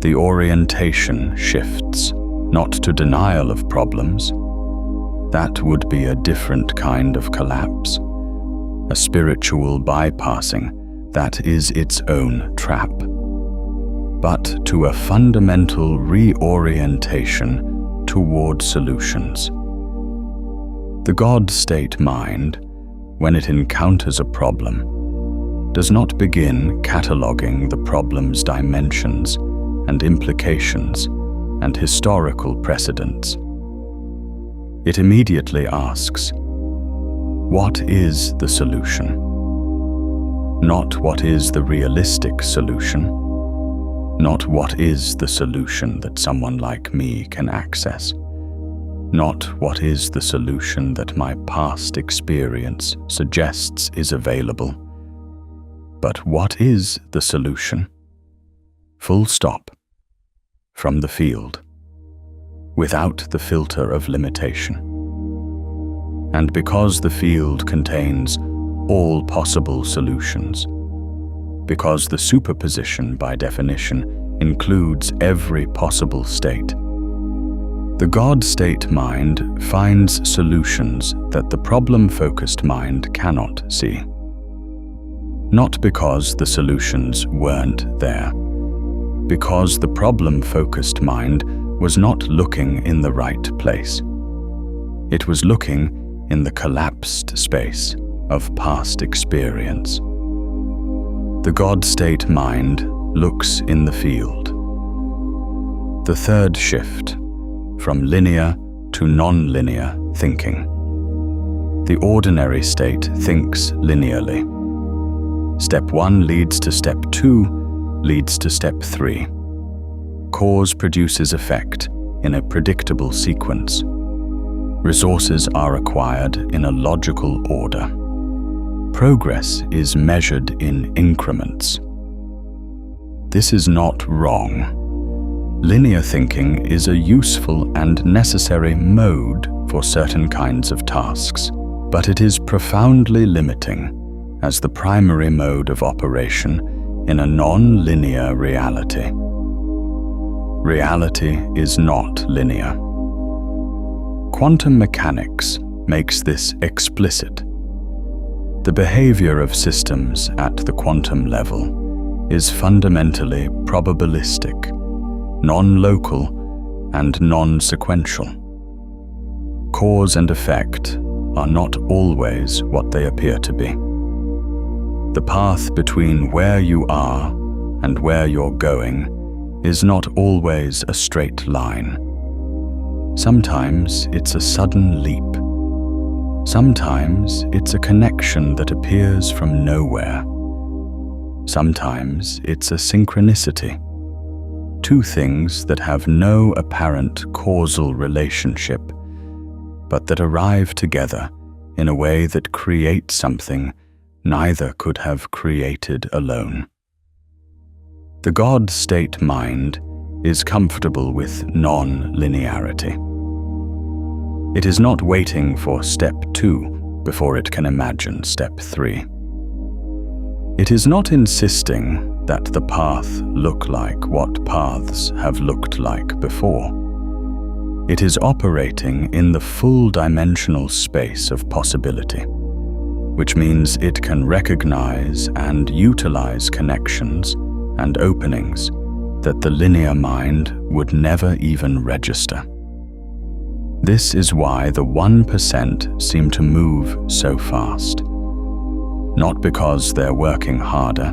the orientation shifts, not to denial of problems. That would be a different kind of collapse, a spiritual bypassing that is its own trap, but to a fundamental reorientation toward solutions. The God state mind, when it encounters a problem, does not begin cataloging the problem's dimensions and implications and historical precedents. It immediately asks, what is the solution? Not what is the realistic solution, not what is the solution that someone like me can access, not what is the solution that my past experience suggests is available, but what is the solution? Full stop. From the field, without the filter of limitation. And because the field contains all possible solutions, because the superposition by definition includes every possible state, the God state mind finds solutions that the problem-focused mind cannot see. Not because the solutions weren't there, because the problem-focused mind was not looking in the right place. It was looking in the collapsed space of past experience. The God state mind looks in the field. The third shift, from linear to non-linear thinking. The ordinary state thinks linearly. Step 1 leads to step 2, leads to step 3. Cause produces effect in a predictable sequence. Resources are acquired in a logical order. Progress is measured in increments. This is not wrong. Linear thinking is a useful and necessary mode for certain kinds of tasks, but it is profoundly limiting as the primary mode of operation in a non-linear reality. Reality is not linear. Quantum mechanics makes this explicit. The behavior of systems at the quantum level is fundamentally probabilistic, non-local, and non-sequential. Cause and effect are not always what they appear to be. The path between where you are and where you're going is not always a straight line. Sometimes it's a sudden leap. Sometimes it's a connection that appears from nowhere. Sometimes it's a synchronicity. Two things that have no apparent causal relationship, but that arrive together in a way that creates something neither could have created alone. The God-state mind is comfortable with non-linearity. It is not waiting for step 2 before it can imagine step 3. It is not insisting that the path look like what paths have looked like before. It is operating in the full dimensional space of possibility, which means it can recognize and utilize connections and openings that the linear mind would never even register. This is why the 1% seem to move so fast. Not because they're working harder,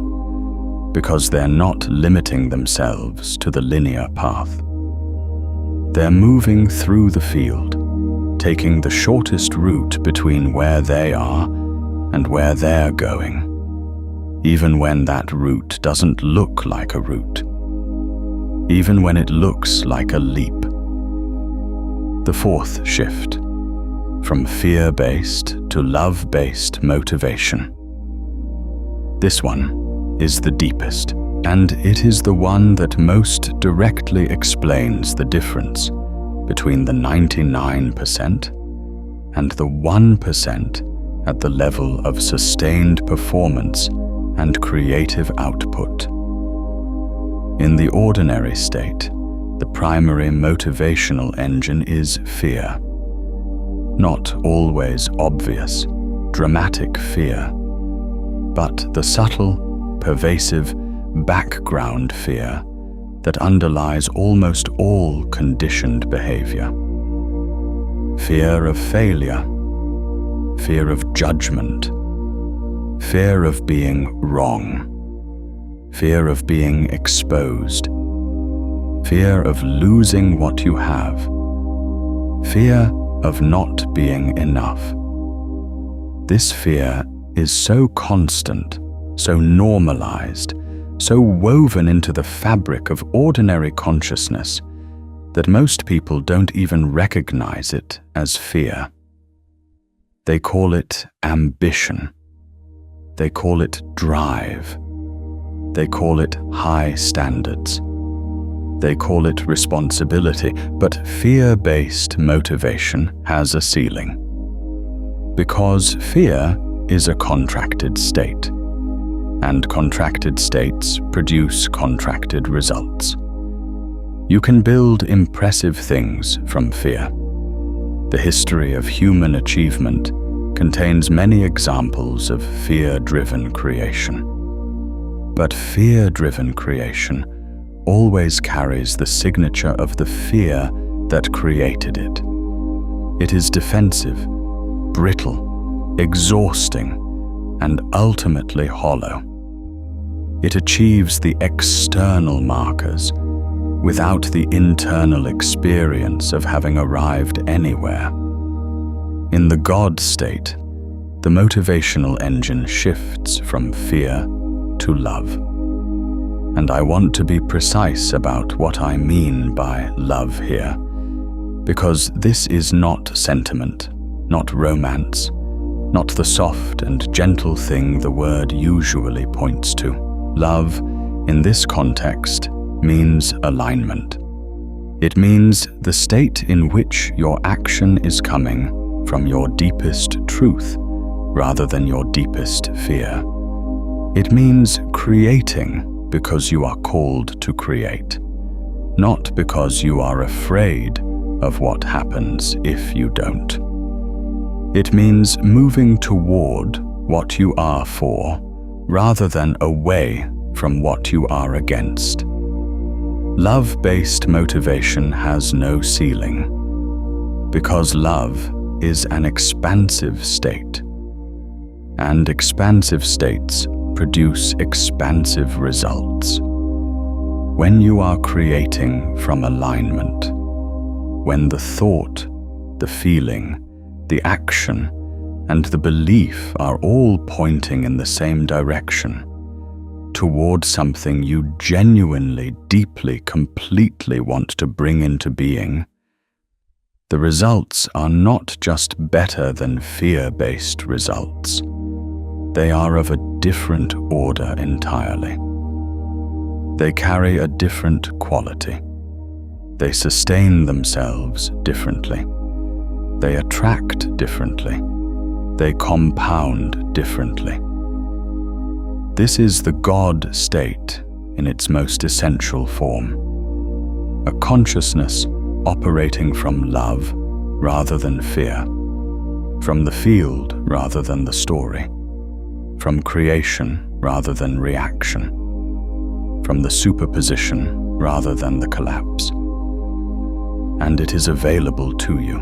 because they're not limiting themselves to the linear path. They're moving through the field, taking the shortest route between where they are and where they're going, even when that route doesn't look like a route, even when it looks like a leap. The fourth shift, from fear-based to love-based motivation. This one is the deepest, and it is the one that most directly explains the difference between the 99% and the 1% at the level of sustained performance and creative output. In the ordinary state, the primary motivational engine is fear. Not always obvious, dramatic fear, but the subtle, pervasive background fear that underlies almost all conditioned behavior. Fear of failure, fear of judgment, fear of being wrong, fear of being exposed, fear of losing what you have, fear of not being enough. This fear is so constant, so normalized, so woven into the fabric of ordinary consciousness that most people don't even recognize it as fear. They call it ambition. They call it drive. They call it high standards. They call it responsibility, but fear-based motivation has a ceiling. Because fear is a contracted state, and contracted states produce contracted results. You can build impressive things from fear. The history of human achievement contains many examples of fear-driven creation. But fear-driven creation always carries the signature of the fear that created it. It is defensive, brittle, exhausting, and ultimately hollow. It achieves the external markers without the internal experience of having arrived anywhere. In the God state, the motivational engine shifts from fear to love. And I want to be precise about what I mean by love here, because this is not sentiment, not romance, not the soft and gentle thing the word usually points to. Love, in this context, means alignment. It means the state in which your action is coming from your deepest truth rather than your deepest fear. It means creating because you are called to create, not because you are afraid of what happens if you don't. It means moving toward what you are for, rather than away from what you are against. Love-based motivation has no ceiling, because love is an expansive state, and expansive states produce expansive results. When you are creating from alignment, when the thought, the feeling, the action, and the belief are all pointing in the same direction, toward something you genuinely, deeply, completely want to bring into being, the results are not just better than fear-based results. They are of a different order entirely. They carry a different quality. They sustain themselves differently. They attract differently. They compound differently. This is the God state in its most essential form. A consciousness operating from love rather than fear, from the field rather than the story, from creation rather than reaction, from the superposition rather than the collapse. And it is available to you,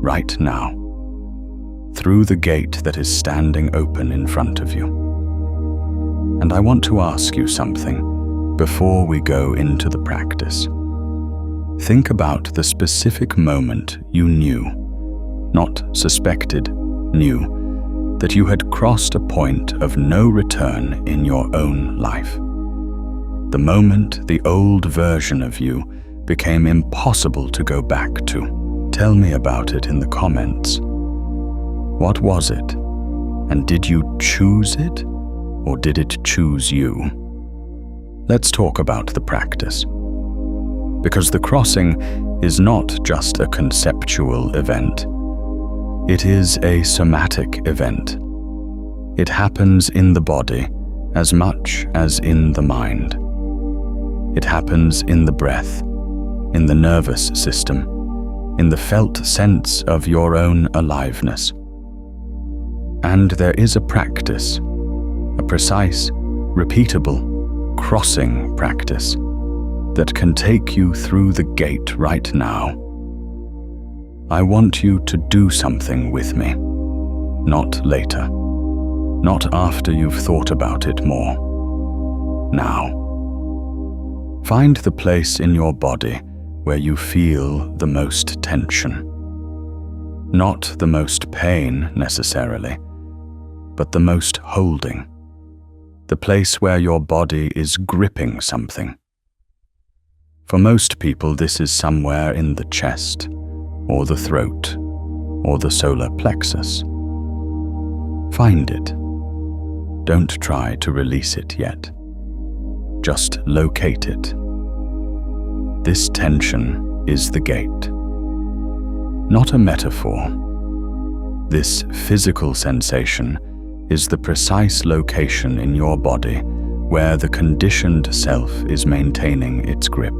right now, through the gate that is standing open in front of you. And I want to ask you something before we go into the practice. Think about the specific moment you knew, not suspected, knew, that you had crossed a point of no return in your own life. The moment the old version of you became impossible to go back to. Tell me about it in the comments. What was it? And did you choose it, or did it choose you? Let's talk about the practice. Because the crossing is not just a conceptual event. It is a somatic event. It happens in the body as much as in the mind. It happens in the breath, in the nervous system, in the felt sense of your own aliveness. And there is a practice, a precise, repeatable, crossing practice that can take you through the gate right now. I want you to do something with me, not later, not after you've thought about it more. Now. Find the place in your body where you feel the most tension. Not the most pain necessarily, but the most holding. The place where your body is gripping something. For most people, this is somewhere in the chest, or the throat, or the solar plexus. Find it. Don't try to release it yet. Just locate it. This tension is the gate. Not a metaphor. This physical sensation is the precise location in your body where the conditioned self is maintaining its grip,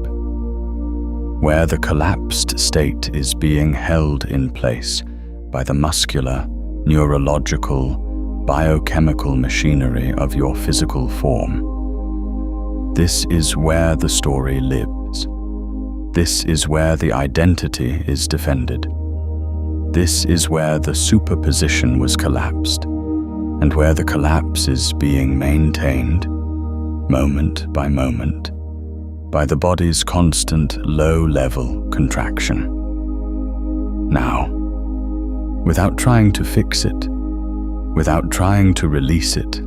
where the collapsed state is being held in place by the muscular, neurological, biochemical machinery of your physical form. This is where the story lives. This is where the identity is defended. This is where the superposition was collapsed, and where the collapse is being maintained, moment by moment, by the body's constant low-level contraction. Now, without trying to fix it, without trying to release it,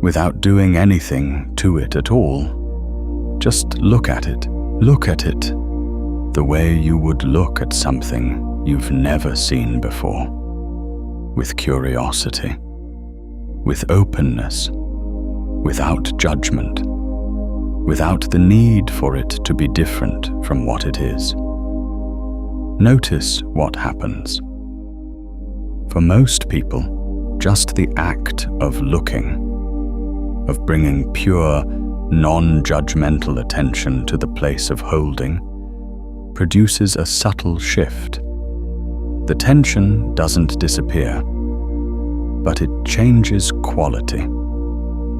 without doing anything to it at all, just look at it the way you would look at something you've never seen before, with curiosity, with openness, without judgment, without the need for it to be different from what it is. Notice what happens. For most people, just the act of looking, of bringing pure, non-judgmental attention to the place of holding, produces a subtle shift, The tension doesn't disappear, but it changes quality.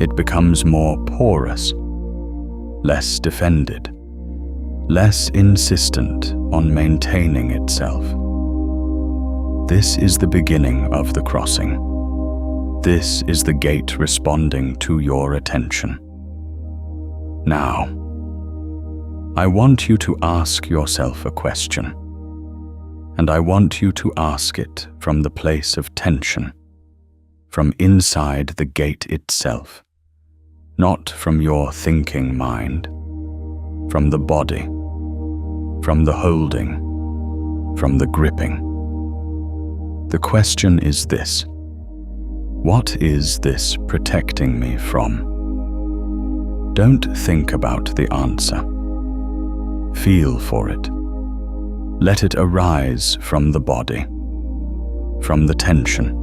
It becomes more porous, less defended, less insistent on maintaining itself. This is the beginning of the crossing. This is the gate responding to your attention. Now, I want you to ask yourself a question, and I want you to ask it from the place of tension, from inside the gate itself, not from your thinking mind, from the body, from the holding, from the gripping. The question is this: what is this protecting me from? Don't think about the answer. Feel for it. Let it arise from the body, from the tension,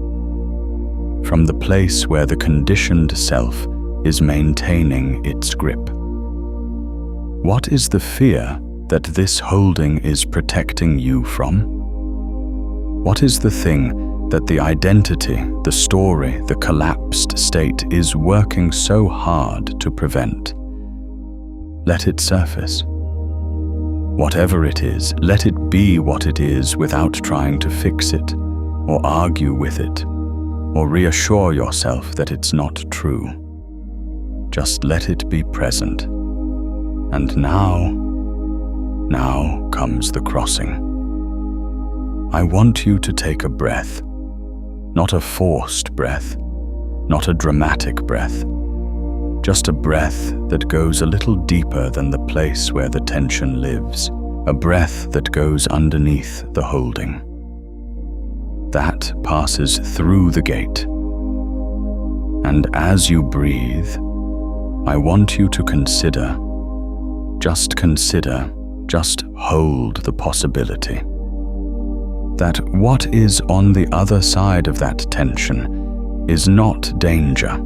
from the place where the conditioned self is maintaining its grip. What is the fear that this holding is protecting you from? What is the thing that the identity, the story, the collapsed state is working so hard to prevent? Let it surface. Whatever it is, let it be what it is without trying to fix it, or argue with it, or reassure yourself that it's not true. Just let it be present. And now comes the crossing. I want you to take a breath. Not a forced breath, not a dramatic breath, just a breath that goes a little deeper than the place where the tension lives, a breath that goes underneath the holding. That passes through the gate. And as you breathe, I want you to consider, just hold the possibility that what is on the other side of that tension is not danger,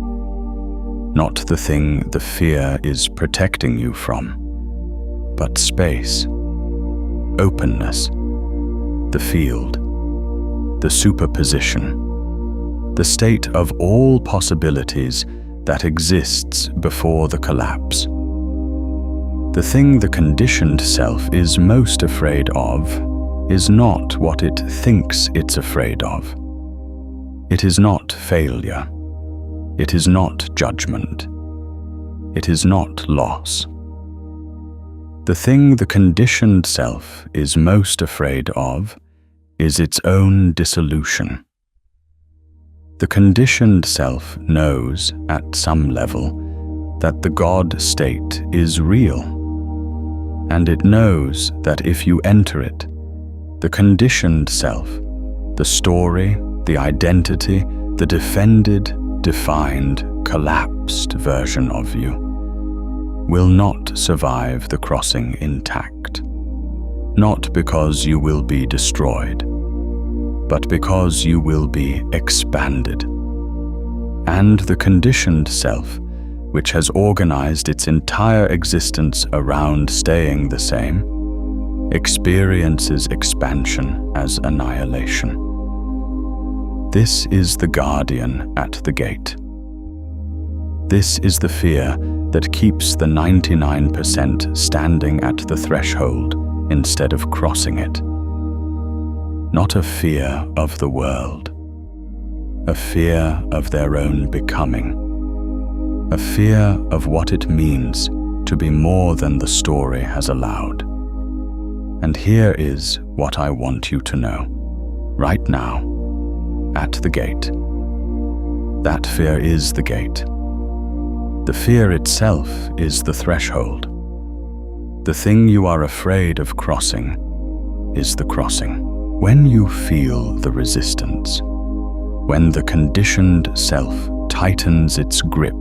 not the thing the fear is protecting you from, but space, openness, the field, the superposition, the state of all possibilities that exists before the collapse. The thing the conditioned self is most afraid of is not what it thinks it's afraid of. It is not failure. It is not judgment. It is not loss. The thing the conditioned self is most afraid of is its own dissolution. The conditioned self knows, at some level, that the God state is real, and it knows that if you enter it, the conditioned self, the story, the identity, the defended, defined, collapsed version of you, will not survive the crossing intact. Not because you will be destroyed, but because you will be expanded. And the conditioned self, which has organized its entire existence around staying the same, experiences expansion as annihilation. This is the guardian at the gate. This is the fear that keeps the 99% standing at the threshold instead of crossing it. Not a fear of the world, a fear of their own becoming, a fear of what it means to be more than the story has allowed. And here is what I want you to know, right now, at the gate. That fear is the gate. The fear itself is the threshold. The thing you are afraid of crossing is the crossing. When you feel the resistance, when the conditioned self tightens its grip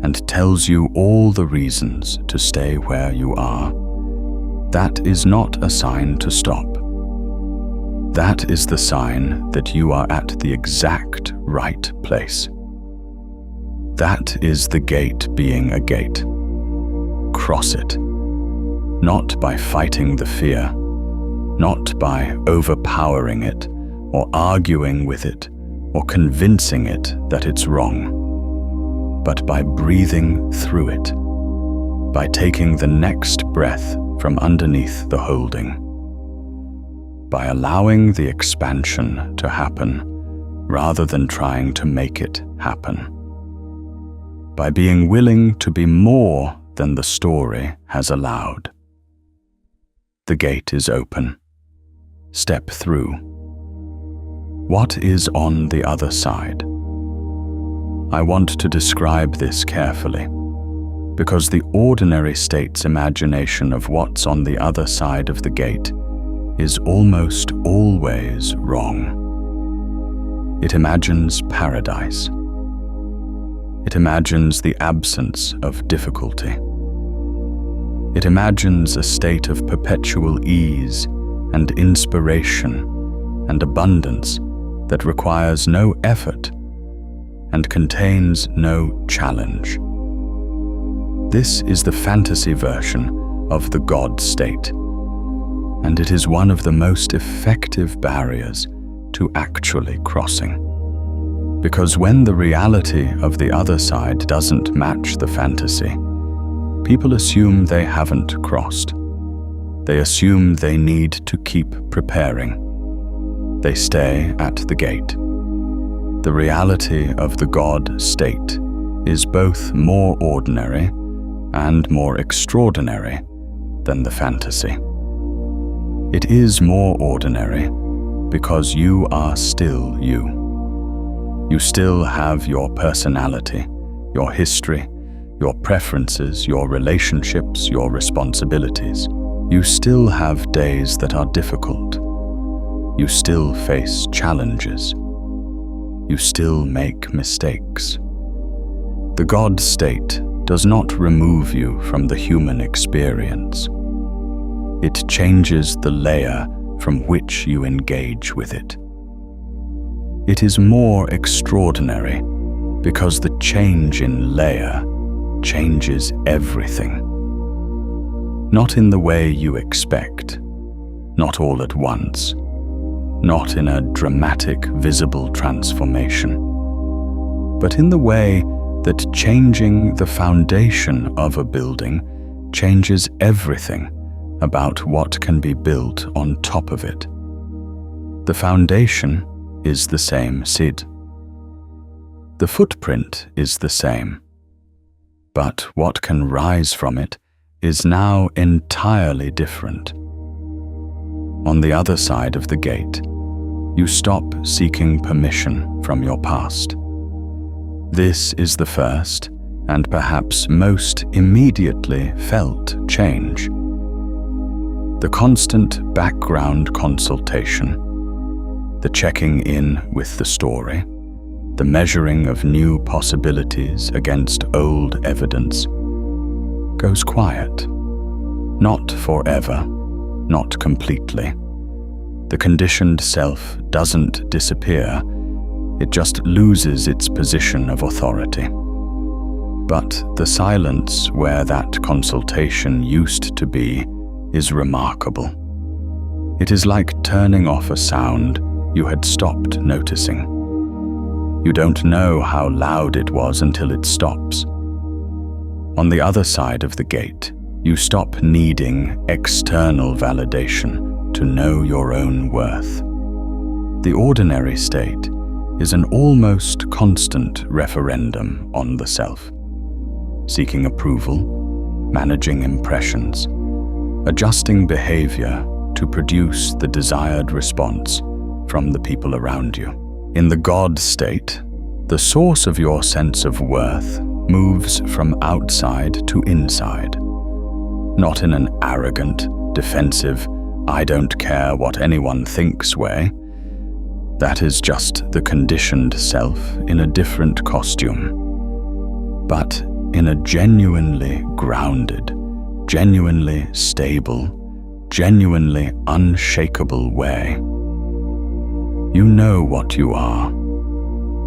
and tells you all the reasons to stay where you are, that is not a sign to stop. That is the sign that you are at the exact right place. That is the gate being a gate. Cross it, not by fighting the fear, not by overpowering it or arguing with it or convincing it that it's wrong, but by breathing through it, by taking the next breath from underneath the holding, by allowing the expansion to happen rather than trying to make it happen, by being willing to be more than the story has allowed. The gate is open. Step through. What is on the other side? I want to describe this carefully, because the ordinary state's imagination of what's on the other side of the gate is almost always wrong. It imagines paradise. It imagines the absence of difficulty. It imagines a state of perpetual ease and inspiration and abundance that requires no effort and contains no challenge. This is the fantasy version of the God state, and it is one of the most effective barriers to actually crossing. Because when the reality of the other side doesn't match the fantasy, people assume they haven't crossed. They assume they need to keep preparing. They stay at the gate. The reality of the God state is both more ordinary and more extraordinary than the fantasy. It is more ordinary because you are still you. You still have your personality, your history, your preferences, your relationships, your responsibilities. You still have days that are difficult. You still face challenges. You still make mistakes. The God state does not remove you from the human experience. It changes the layer from which you engage with it. It is more extraordinary because the change in layer changes everything. Not in the way you expect, not all at once, not in a dramatic, visible transformation, but in the way that changing the foundation of a building changes everything about what can be built on top of it. The foundation is the same Sid. The footprint is the same, but what can rise from it is now entirely different. On the other side of the gate, you stop seeking permission from your past. This is the first and perhaps most immediately felt change. The constant background consultation, the checking in with the story, the measuring of new possibilities against old evidence, goes quiet. Not forever, not completely. The conditioned self doesn't disappear, it just loses its position of authority. But the silence where that consultation used to be is remarkable. It is like turning off a sound you had stopped noticing. You don't know how loud it was until it stops. On the other side of the gate, you stop needing external validation to know your own worth. The ordinary state is an almost constant referendum on the self, seeking approval, managing impressions, adjusting behavior to produce the desired response from the people around you. In the God state, the source of your sense of worth moves from outside to inside, not in an arrogant, defensive, I don't care what anyone thinks way. That is just the conditioned self in a different costume, but in a genuinely grounded, genuinely stable, genuinely unshakable way. You know what you are.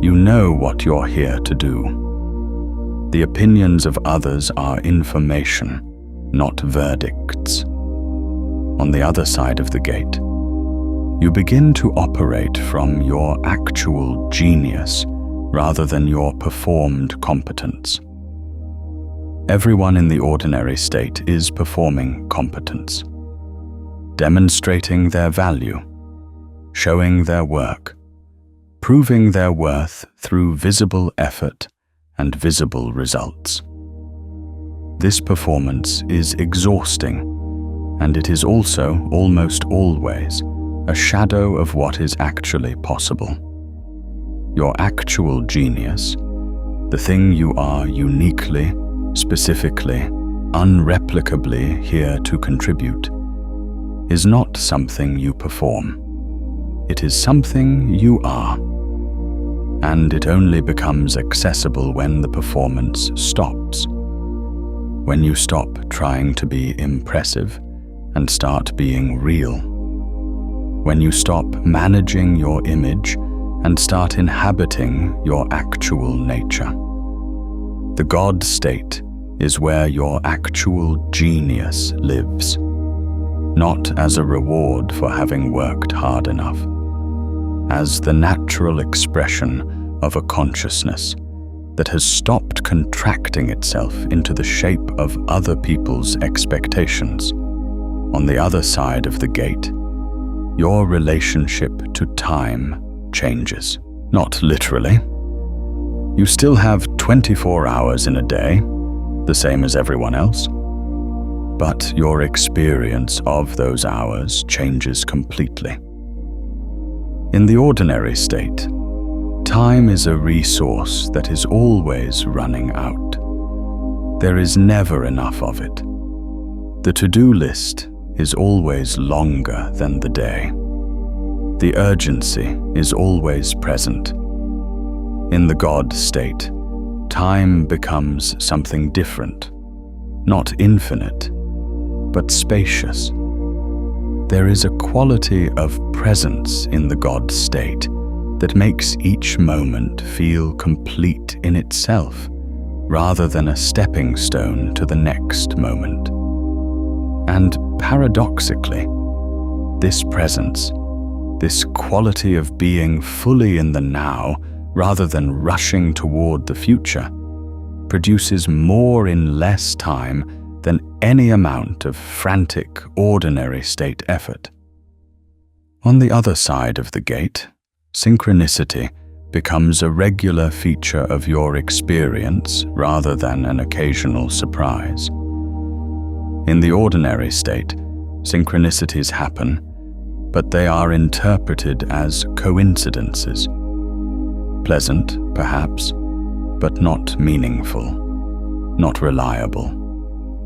You know what you're here to do. The opinions of others are information, not verdicts. On the other side of the gate, You begin to operate from your actual genius rather than your performed competence. Everyone in the ordinary state is performing competence, demonstrating their value, showing their work, proving their worth through visible effort and visible results. This performance is exhausting, and it is also, almost always, a shadow of what is actually possible. Your actual genius, the thing you are uniquely, specifically, unreplicably here to contribute, is not something you perform. It is something you are. And it only becomes accessible when the performance stops. When you stop trying to be impressive and start being real. When you stop managing your image and start inhabiting your actual nature. The God state is where your actual genius lives, not as a reward for having worked hard enough, as the natural expression of a consciousness that has stopped contracting itself into the shape of other people's expectations. On the other side of the gate, your relationship to time changes. Not literally. You still have 24 hours in a day, the same as everyone else. But your experience of those hours changes completely. In the ordinary state, time is a resource that is always running out. There is never enough of it. The to-do list is always longer than the day. The urgency is always present. In the God state, time becomes something different, not infinite, but spacious. There is a quality of presence in the God state that makes each moment feel complete in itself, rather than a stepping stone to the next moment. And paradoxically, this presence, this quality of being fully in the now rather than rushing toward the future, produces more in less time than any amount of frantic, ordinary state effort. On the other side of the gate, synchronicity becomes a regular feature of your experience rather than an occasional surprise. In the ordinary state, synchronicities happen, but they are interpreted as coincidences. Pleasant, perhaps, but not meaningful, not reliable,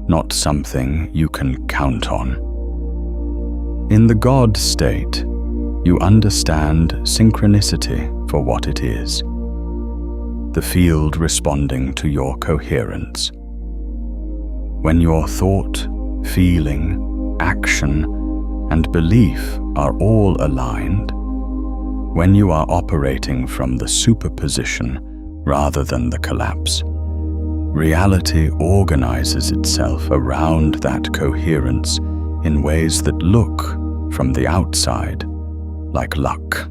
not something you can count on. In the God state, you understand synchronicity for what it is, the field responding to your coherence. When your thought, feeling, action, and belief are all aligned, when you are operating from the superposition rather than the collapse, reality organizes itself around that coherence in ways that look, from the outside, like luck.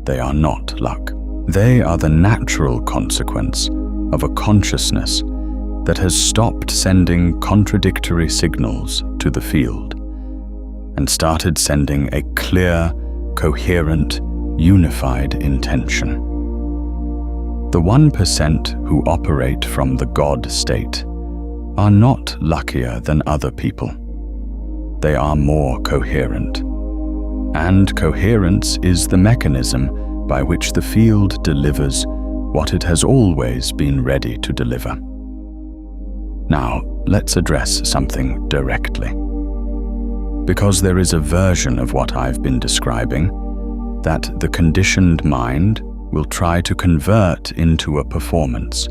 They are not luck. They are the natural consequence of a consciousness that has stopped sending contradictory signals to the field and started sending a clear, coherent, unified intention. The 1% who operate from the God state are not luckier than other people. They are more coherent. And coherence is the mechanism by which the field delivers what it has always been ready to deliver. Now, let's address something directly. Because there is a version of what I've been describing that the conditioned mind will try to convert into a performance,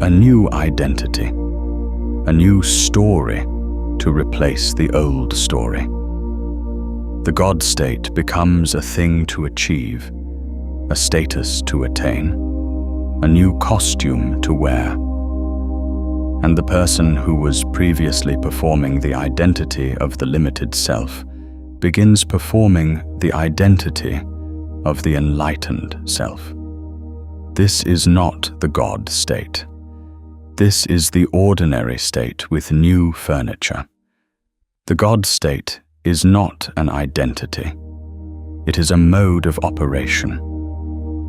a new identity, a new story to replace the old story. The God state becomes a thing to achieve, a status to attain, a new costume to wear. And the person who was previously performing the identity of the limited self begins performing the identity of the enlightened self. This is not the God state. This is the ordinary state with new furniture. The God state is not an identity. It is a mode of operation.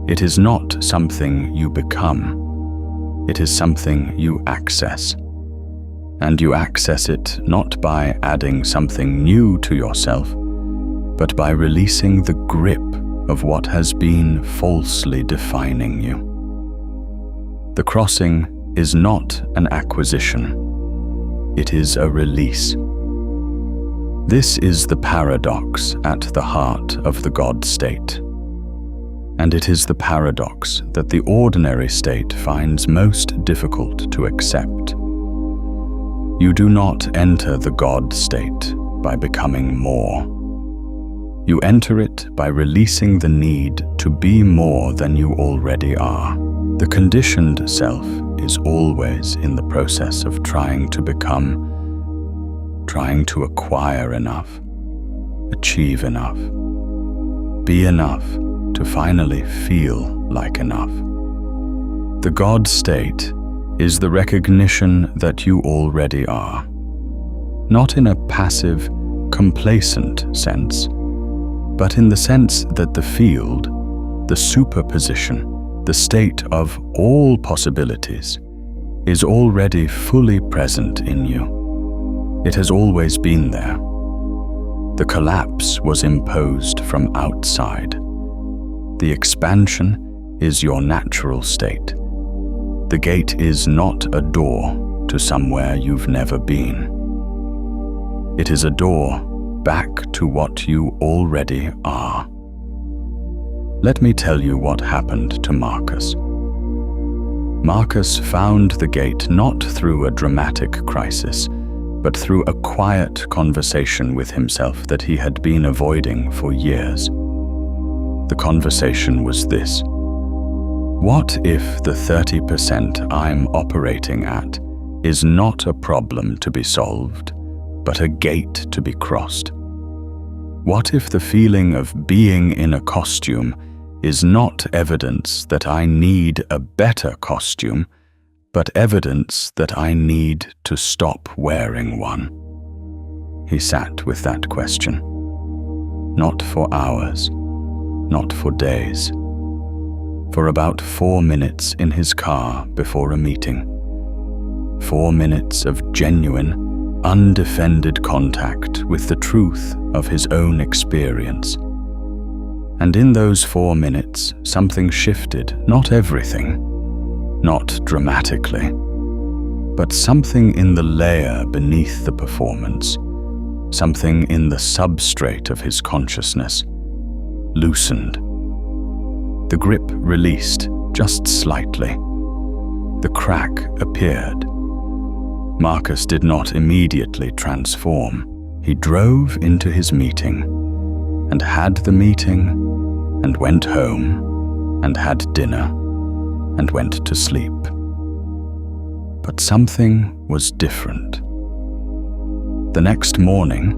It is not something you become. It is something you access. And you access it not by adding something new to yourself, but by releasing the grip of what has been falsely defining you. The crossing is not an acquisition. It is a release. This is the paradox at the heart of the God state. And it is the paradox that the ordinary state finds most difficult to accept. You do not enter the God state by becoming more. You enter it by releasing the need to be more than you already are. The conditioned self is always in the process of trying to become, trying to acquire enough, achieve enough, be enough to finally feel like enough. The God state is the recognition that you already are, not in a passive, complacent sense, but in the sense that the field, the superposition, the state of all possibilities, is already fully present in you. It has always been there. The collapse was imposed from outside. The expansion is your natural state. The gate is not a door to somewhere you've never been. It is a door back to what you already are. Let me tell you what happened to Marcus. Marcus found the gate not through a dramatic crisis, but through a quiet conversation with himself that he had been avoiding for years. The conversation was this: what if the 30% I'm operating at is not a problem to be solved, but a gate to be crossed? What if the feeling of being in a costume is not evidence that I need a better costume, but evidence that I need to stop wearing one? He sat with that question. Not for hours, not for days. For about 4 minutes in his car before a meeting. 4 minutes of genuine, undefended contact with the truth of his own experience. And in those 4 minutes, something shifted, not everything, not dramatically, but something in the layer beneath the performance, something in the substrate of his consciousness, loosened. The grip released just slightly. The crack appeared. Marcus did not immediately transform. He drove into his meeting, and had the meeting, and went home, and had dinner, and went to sleep. But something was different. The next morning,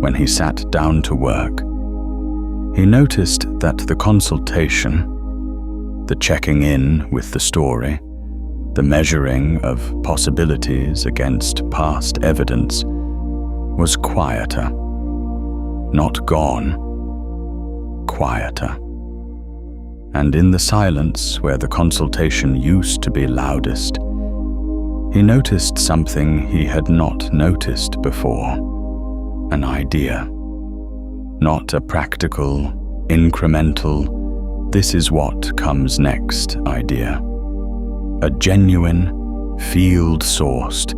when he sat down to work, he noticed that the consultation, the checking in with the story, the measuring of possibilities against past evidence, was quieter. Not gone, quieter. And in the silence where the consultation used to be loudest, he noticed something he had not noticed before. An idea. Not a practical, incremental, this is what comes next idea. A genuine, field-sourced,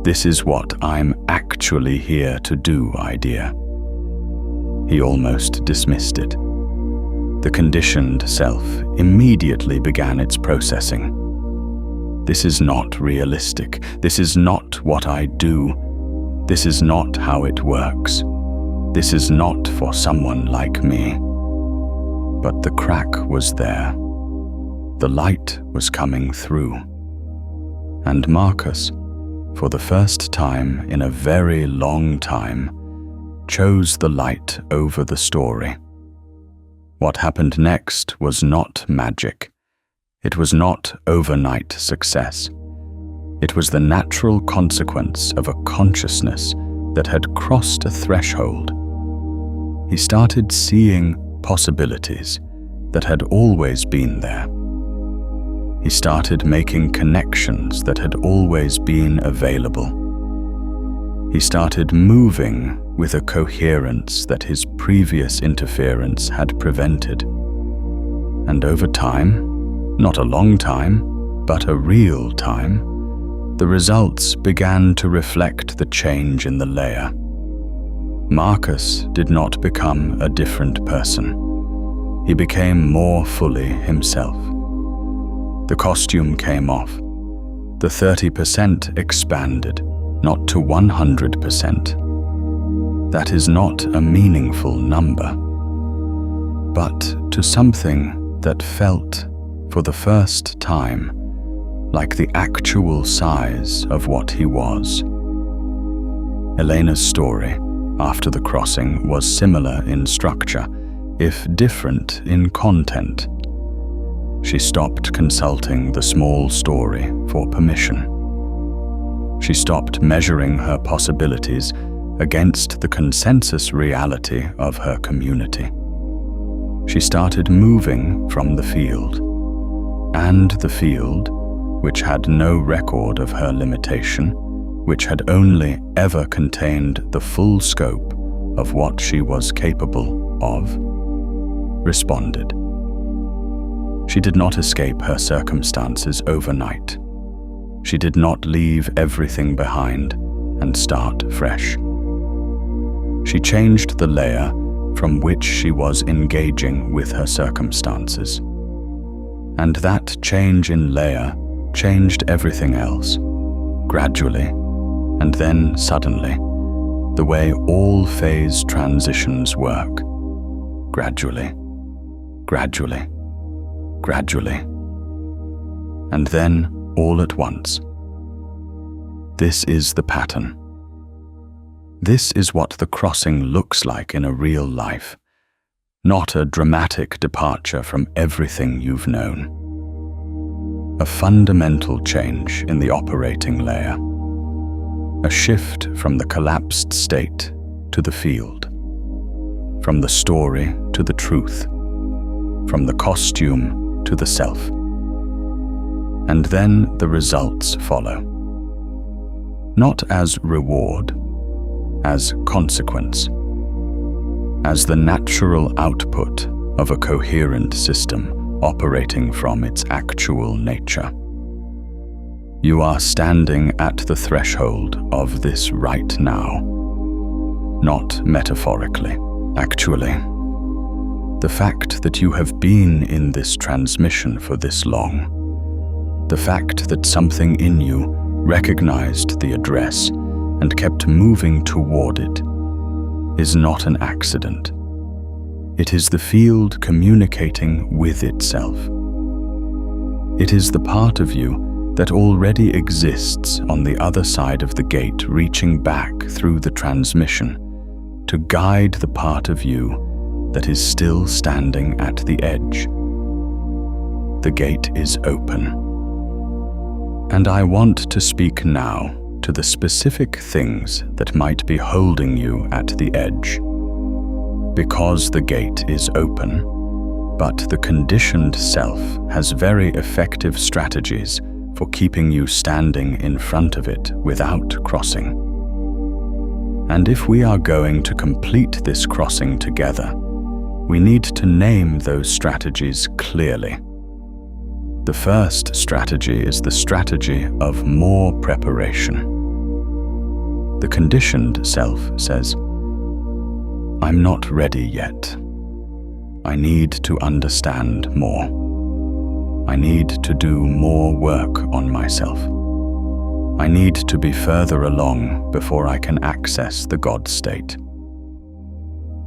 this is what I'm actually here to do idea. He almost dismissed it. The conditioned self immediately began its processing. This is not realistic. This is not what I do. This is not how it works. This is not for someone like me. But the crack was there. The light was coming through. And Marcus, for the first time in a very long time, chose the light over the story. What happened next was not magic. It was not overnight success. It was the natural consequence of a consciousness that had crossed a threshold. He started seeing possibilities that had always been there. He started making connections that had always been available. He started moving with a coherence that his previous interference had prevented. And over time, not a long time, but a real time, the results began to reflect the change in the layer. Marcus did not become a different person. He became more fully himself. The costume came off. The 30% expanded, not to 100%. That is not a meaningful number, but to something that felt, for the first time, like the actual size of what he was. Elena's story after the crossing was similar in structure, if different in content. She stopped consulting the small story for permission. She stopped measuring her possibilities against the consensus reality of her community. She started moving from the field, and the field, which had no record of her limitation, which had only ever contained the full scope of what she was capable of, responded. She did not escape her circumstances overnight. She did not leave everything behind and start fresh. She changed the layer from which she was engaging with her circumstances. And that change in layer changed everything else, gradually, and then suddenly, the way all phase transitions work, gradually, gradually, gradually, and then all at once. This is the pattern. This is what the crossing looks like in a real life, not a dramatic departure from everything you've known. A fundamental change in the operating layer. A shift from the collapsed state to the field. From the story to the truth. From the costume to the self. And then the results follow. Not as reward, as consequence, as the natural output of a coherent system operating from its actual nature. You are standing at the threshold of this right now, not metaphorically, actually. The fact that you have been in this transmission for this long, the fact that something in you recognized the address and kept moving toward it, is not an accident. It is the field communicating with itself. It is the part of you that already exists on the other side of the gate, reaching back through the transmission to guide the part of you that is still standing at the edge. The gate is open. And I want to speak now to the specific things that might be holding you at the edge. Because the gate is open, but the conditioned self has very effective strategies for keeping you standing in front of it without crossing. And if we are going to complete this crossing together, we need to name those strategies clearly. The first strategy is the strategy of more preparation. The conditioned self says, I'm not ready yet. I need to understand more. I need to do more work on myself. I need to be further along before I can access the God state.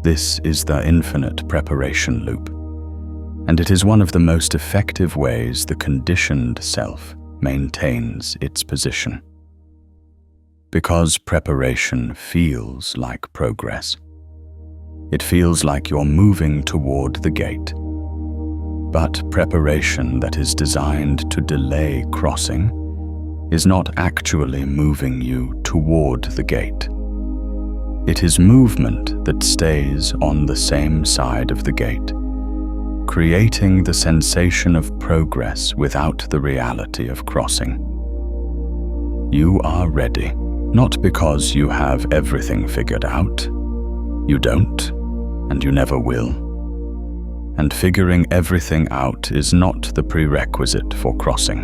This is the infinite preparation loop, and it is one of the most effective ways the conditioned self maintains its position. Because preparation feels like progress, It feels like you're moving toward the gate. But preparation that is designed to delay crossing is not actually moving you toward the gate. It is movement that stays on the same side of the gate, creating the sensation of progress without the reality of crossing. You are ready, not because you have everything figured out. You don't, and you never will. And figuring everything out is not the prerequisite for crossing.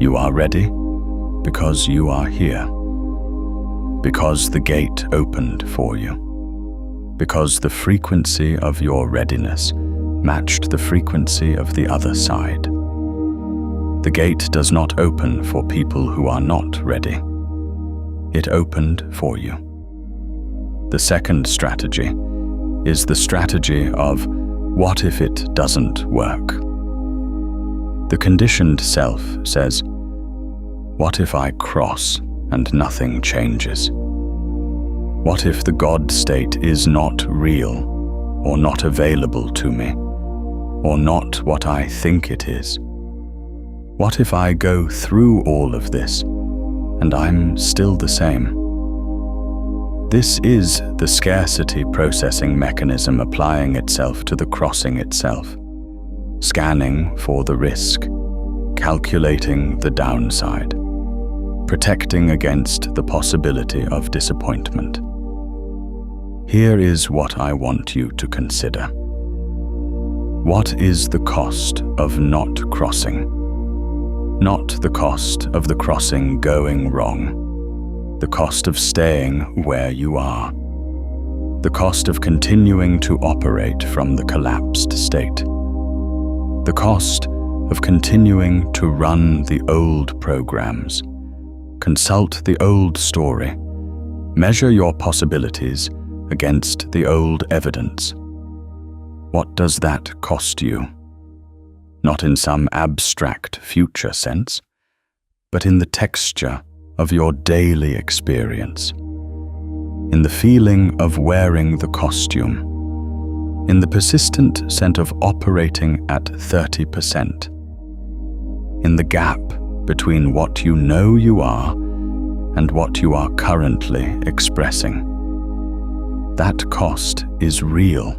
You are ready because you are here. Because the gate opened for you. Because the frequency of your readiness matched the frequency of the other side. The gate does not open for people who are not ready. It opened for you. The second strategy is the strategy of what if it doesn't work? The conditioned self says, what if I cross and nothing changes? What if the God state is not real, or not available to me, or not what I think it is? What if I go through all of this and I'm still the same? This is the scarcity processing mechanism applying itself to the crossing itself, scanning for the risk, calculating the downside, protecting against the possibility of disappointment. Here is what I want you to consider. What is the cost of not crossing? Not the cost of the crossing going wrong. The cost of staying where you are. The cost of continuing to operate from the collapsed state. The cost of continuing to run the old programs. Consult the old story. Measure your possibilities against the old evidence. What does that cost you? Not in some abstract future sense, but in the texture of your daily experience, in the feeling of wearing the costume, in the persistent sense of operating at 30%, in the gap between what you know you are and what you are currently expressing. That cost is real,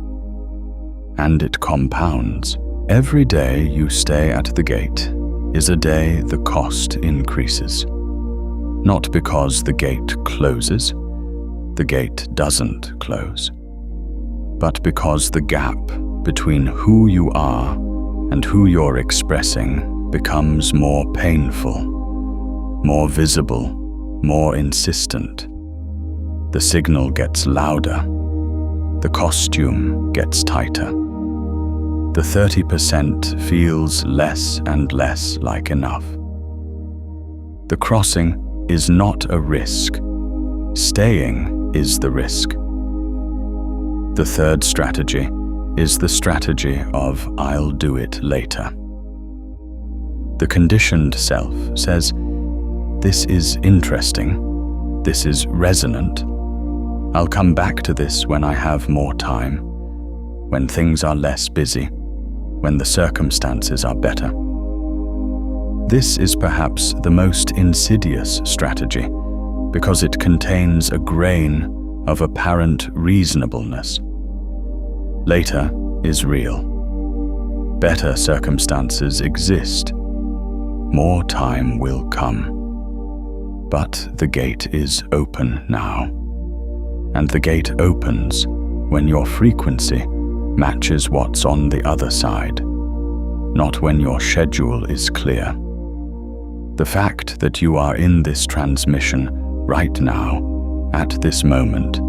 and it compounds. Every day you stay at the gate is a day the cost increases. Not because the gate closes, the gate doesn't close, but because the gap between who you are and who you're expressing becomes more painful, more visible, more insistent. The signal gets louder, the costume gets tighter. The 30% feels less and less like enough. The crossing is not a risk. Staying is the risk. The third strategy is the strategy of I'll do it later. The conditioned self says, this is interesting, this is resonant. I'll come back to this when I have more time, when things are less busy, when the circumstances are better. This is perhaps the most insidious strategy because it contains a grain of apparent reasonableness. Later is real. Better circumstances exist. More time will come. But the gate is open now. And the gate opens when your frequency matches what's on the other side, not when your schedule is clear. The fact that you are in this transmission right now, at this moment,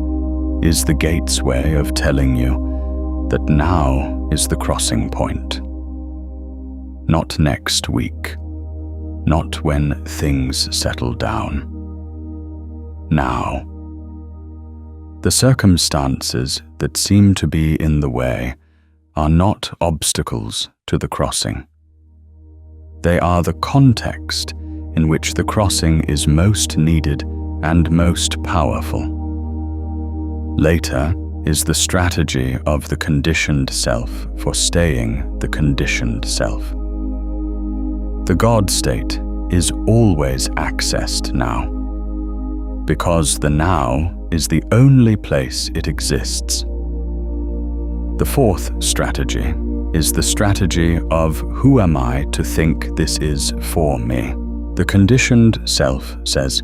is the gate's way of telling you that now is the crossing point. Not next week, not when things settle down. Now. The circumstances that seem to be in the way are not obstacles to the crossing. They are the context in which the crossing is most needed and most powerful. Later is the strategy of the conditioned self for staying the conditioned self. The God state is always accessed now, because the now is the only place it exists. The fourth strategy is the strategy of who am I to think this is for me. The conditioned self says,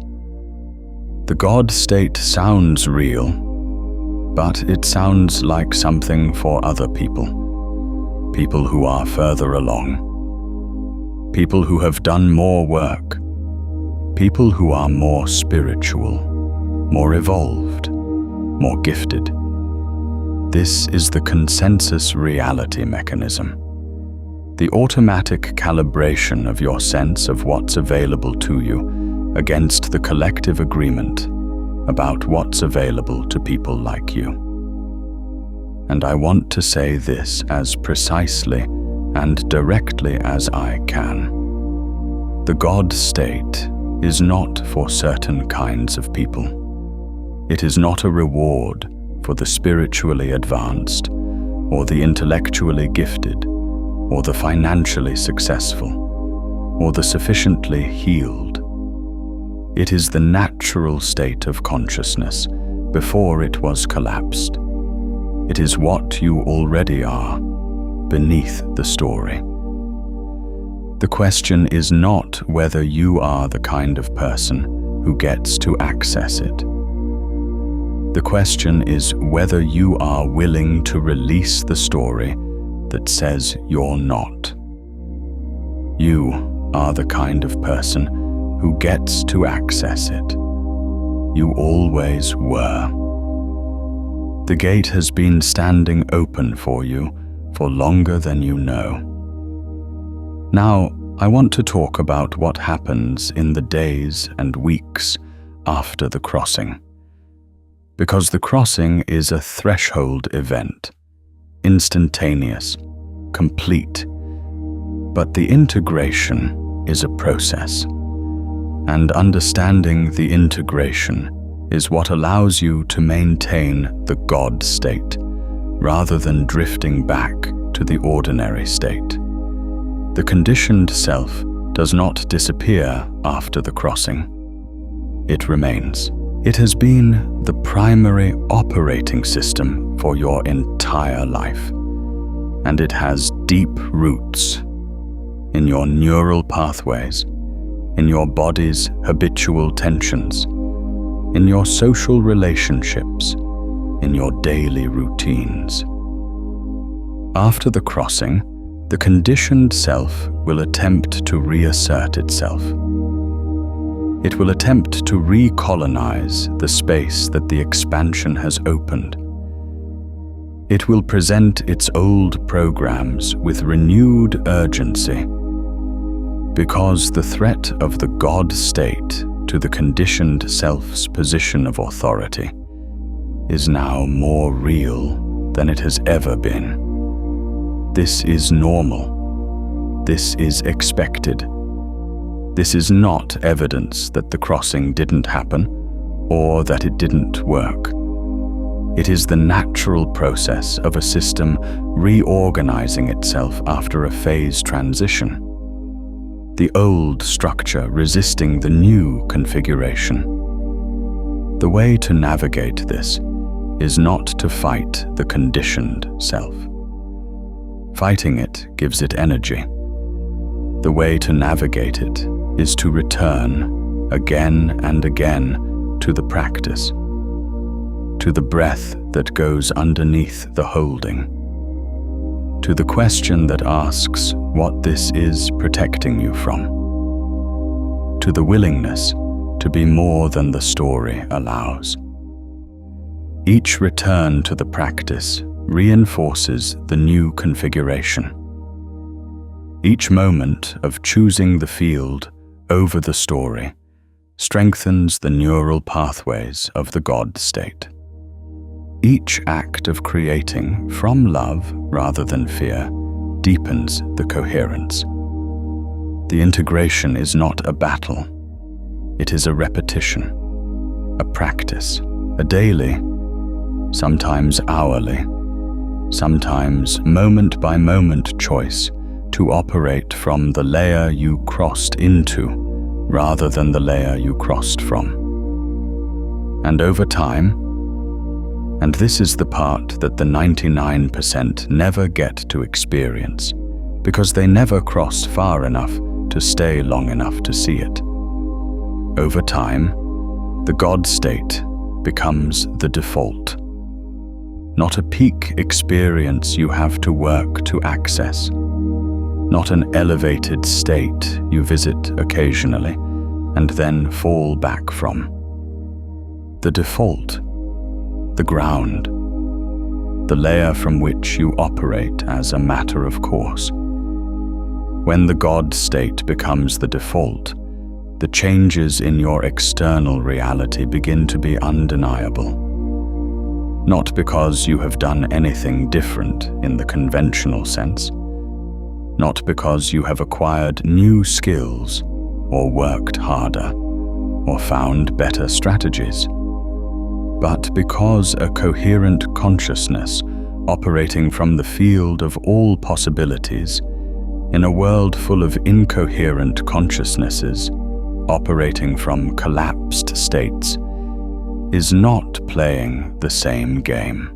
the God state sounds real, but it sounds like something for other people. People who are further along. People who have done more work. People who are more spiritual, more evolved, more gifted. This is the consensus reality mechanism. The automatic calibration of your sense of what's available to you against the collective agreement about what's available to people like you. And I want to say this as precisely and directly as I can. The God state is not for certain kinds of people. It is not a reward for the spiritually advanced, or the intellectually gifted, or the financially successful, or the sufficiently healed. It is the natural state of consciousness before it was collapsed. It is what you already are, beneath the story. The question is not whether you are the kind of person who gets to access it. The question is whether you are willing to release the story that says you're not. You are the kind of person who gets to access it. You always were. The gate has been standing open for you for longer than you know. Now, I want to talk about what happens in the days and weeks after the crossing. Because the crossing is a threshold event, instantaneous, complete, but the integration is a process. And understanding the integration is what allows you to maintain the God state, rather than drifting back to the ordinary state. The conditioned self does not disappear after the crossing. It remains. It has been the primary operating system for your entire life, and it has deep roots in your neural pathways, in your body's habitual tensions, in your social relationships, in your daily routines. After the crossing, the conditioned self will attempt to reassert itself. It will attempt to recolonize the space that the expansion has opened. It will present its old programs with renewed urgency, because the threat of the God state to the conditioned self's position of authority is now more real than it has ever been. This is normal. This is expected. This is not evidence that the crossing didn't happen or that it didn't work. It is the natural process of a system reorganizing itself after a phase transition. The old structure resisting the new configuration. The way to navigate this is not to fight the conditioned self. Fighting it gives it energy. The way to navigate it is to return again and again to the practice, to the breath that goes underneath the holding, to the question that asks what this is protecting you from, to the willingness to be more than the story allows. Each return to the practice reinforces the new configuration. Each moment of choosing the field over the story strengthens the neural pathways of the God state. Each act of creating from love rather than fear deepens the coherence. The integration is not a battle. It is a repetition, a practice, a daily, sometimes hourly, sometimes moment-by-moment choice to operate from the layer you crossed into rather than the layer you crossed from. And over time, and this is the part that the 99% never get to experience, because they never cross far enough to stay long enough to see it. Over time, the God state becomes the default. Not a peak experience you have to work to access. Not an elevated state you visit occasionally and then fall back from. The default, the ground, the layer from which you operate as a matter of course. When the God state becomes the default, the changes in your external reality begin to be undeniable. Not because you have done anything different in the conventional sense, not because you have acquired new skills or worked harder or found better strategies, but because a coherent consciousness operating from the field of all possibilities in a world full of incoherent consciousnesses operating from collapsed states is not playing the same game.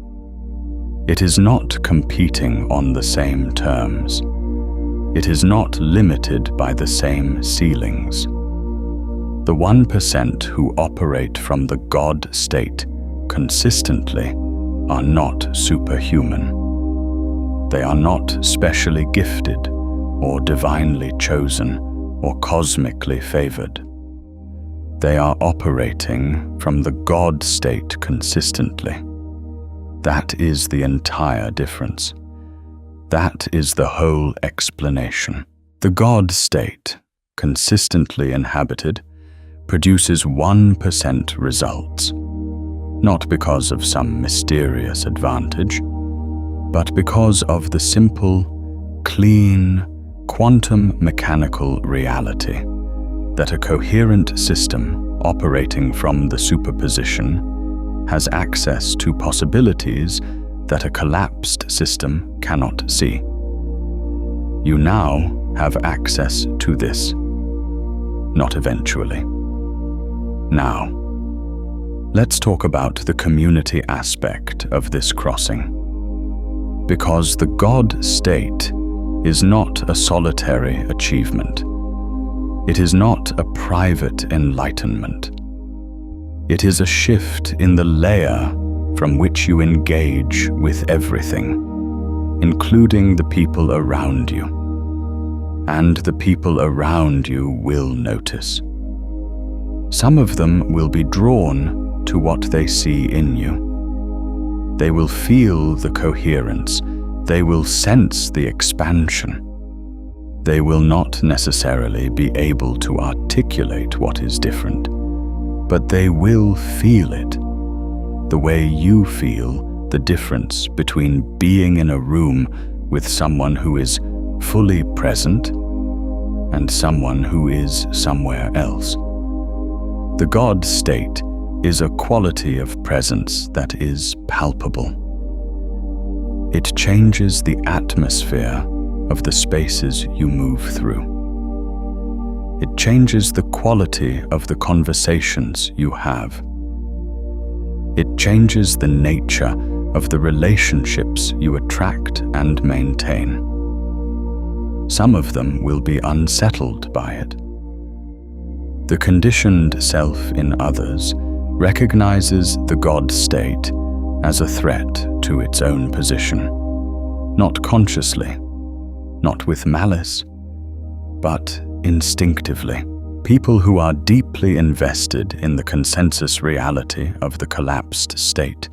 It is not competing on the same terms. It is not limited by the same ceilings. The 1% who operate from the God state consistently are not superhuman. They are not specially gifted or divinely chosen or cosmically favored. They are operating from the God state consistently. That is the entire difference. That is the whole explanation. The God state, consistently inhabited, produces 1% results, not because of some mysterious advantage, but because of the simple, clean, quantum mechanical reality that a coherent system operating from the superposition has access to possibilities that a collapsed system cannot see. You now have access to this, not eventually. Now, let's talk about the community aspect of this crossing. Because the God state is not a solitary achievement. It is not a private enlightenment. It is a shift in the layer from which you engage with everything, including the people around you. And the people around you will notice. Some of them will be drawn to what they see in you. They will feel the coherence. They will sense the expansion. They will not necessarily be able to articulate what is different, but they will feel it, the way you feel the difference between being in a room with someone who is fully present and someone who is somewhere else. The God state is a quality of presence that is palpable. It changes the atmosphere of the spaces you move through. It changes the quality of the conversations you have. It changes the nature of the relationships you attract and maintain. Some of them will be unsettled by it. The conditioned self in others recognizes the God state as a threat to its own position, not consciously, not with malice, but instinctively. People who are deeply invested in the consensus reality of the collapsed state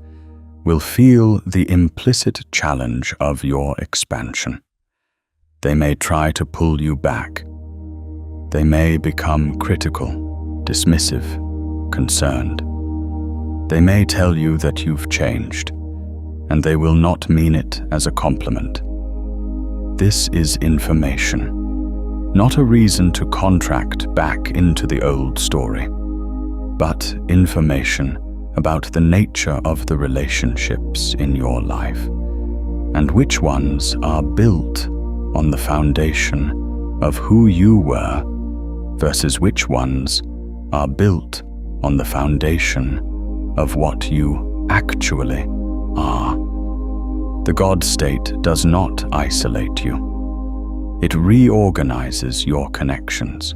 will feel the implicit challenge of your expansion. They may try to pull you back. They may become critical, dismissive, concerned. They may tell you that you've changed, and they will not mean it as a compliment. This is information, not a reason to contract back into the old story, but information about the nature of the relationships in your life, and which ones are built on the foundation of who you were versus which ones are built on the foundation of what you actually are. The God state does not isolate you. It reorganizes your connections.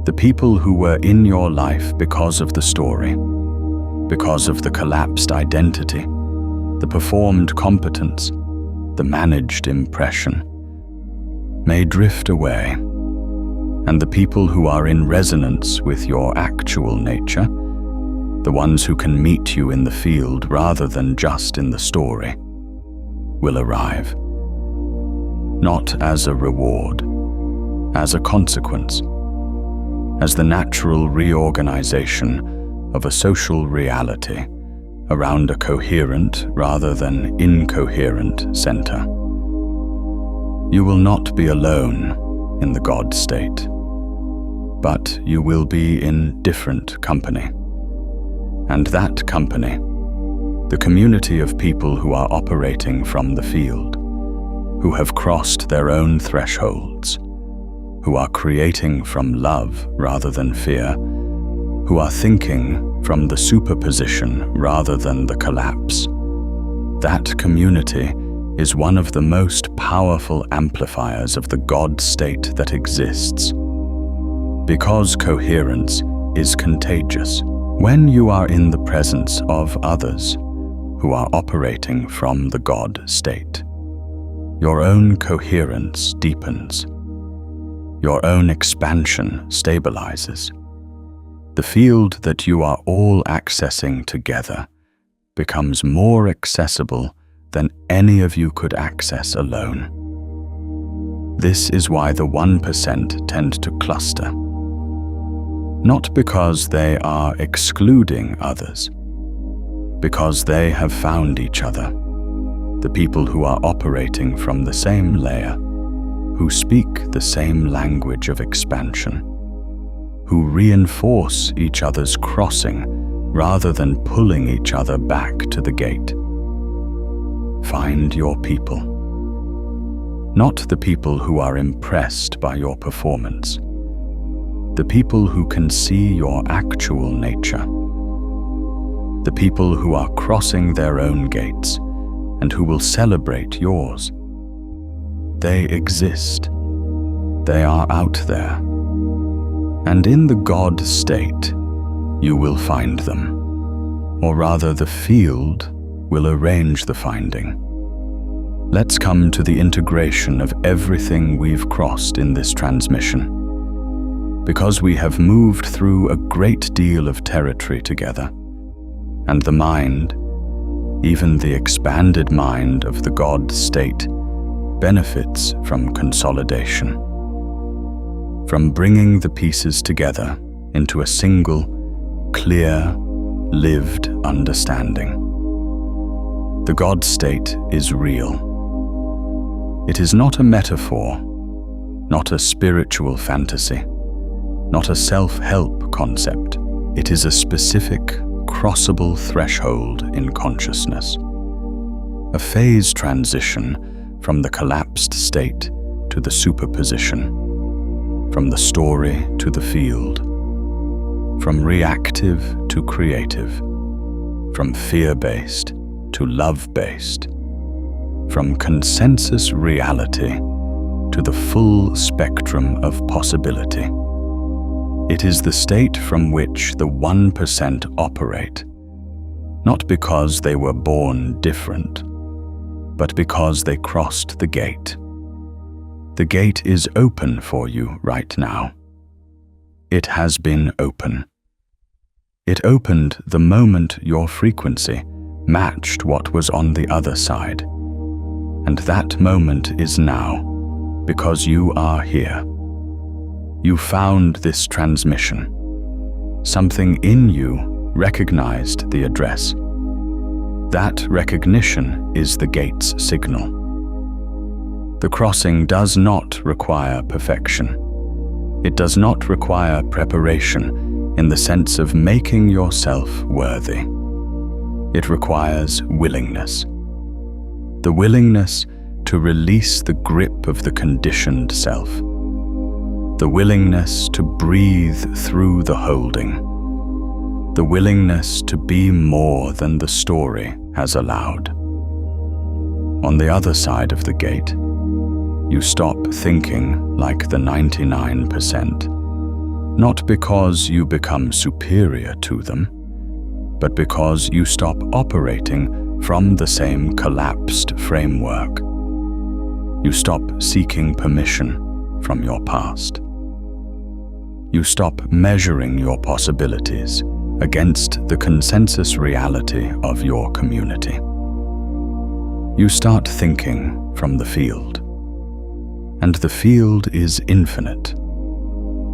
The people who were in your life because of the story, because of the collapsed identity, the performed competence, the managed impression, may drift away, and the people who are in resonance with your actual nature, the ones who can meet you in the field rather than just in the story, will arrive. Not as a reward, as a consequence, as the natural reorganization of a social reality around a coherent rather than incoherent center. You will not be alone in the God state, but you will be in different company. And that company, the community of people who are operating from the field, who have crossed their own thresholds, who are creating from love rather than fear, who are thinking from the superposition rather than the collapse. That community is one of the most powerful amplifiers of the God state that exists. Because coherence is contagious. When you are in the presence of others who are operating from the God state, your own coherence deepens. Your own expansion stabilizes. The field that you are all accessing together becomes more accessible than any of you could access alone. This is why the 1% tend to cluster. Not because they are excluding others, because they have found each other, the people who are operating from the same layer, who speak the same language of expansion, who reinforce each other's crossing rather than pulling each other back to the gate. Find your people. Not the people who are impressed by your performance. The people who can see your actual nature. The people who are crossing their own gates and who will celebrate yours. They exist. They are out there. And in the God state, you will find them. Or rather, the field will arrange the finding. Let's come to the integration of everything we've crossed in this transmission. Because we have moved through a great deal of territory together, and the mind, even the expanded mind of the God state, benefits from consolidation, from bringing the pieces together into a single, clear, lived understanding. The God state is real. It is not a metaphor, not a spiritual fantasy, not a self-help concept. It is a specific, crossable threshold in consciousness. A phase transition from the collapsed state to the superposition, from the story to the field, from reactive to creative, from fear-based to love-based, from consensus reality to the full spectrum of possibility. It is the state from which the 1% operate, not because they were born different, but because they crossed the gate. The gate is open for you right now. It has been open. It opened the moment your frequency matched what was on the other side. And that moment is now, because you are here. You found this transmission. Something in you recognized the address. That recognition is the gate's signal. The crossing does not require perfection. It does not require preparation in the sense of making yourself worthy. It requires willingness. The willingness to release the grip of the conditioned self. The willingness to breathe through the holding. The willingness to be more than the story has allowed. On the other side of the gate, you stop thinking like the 99%, not because you become superior to them, but because you stop operating from the same collapsed framework. You stop seeking permission from your past. You stop measuring your possibilities against the consensus reality of your community. You start thinking from the field. And the field is infinite.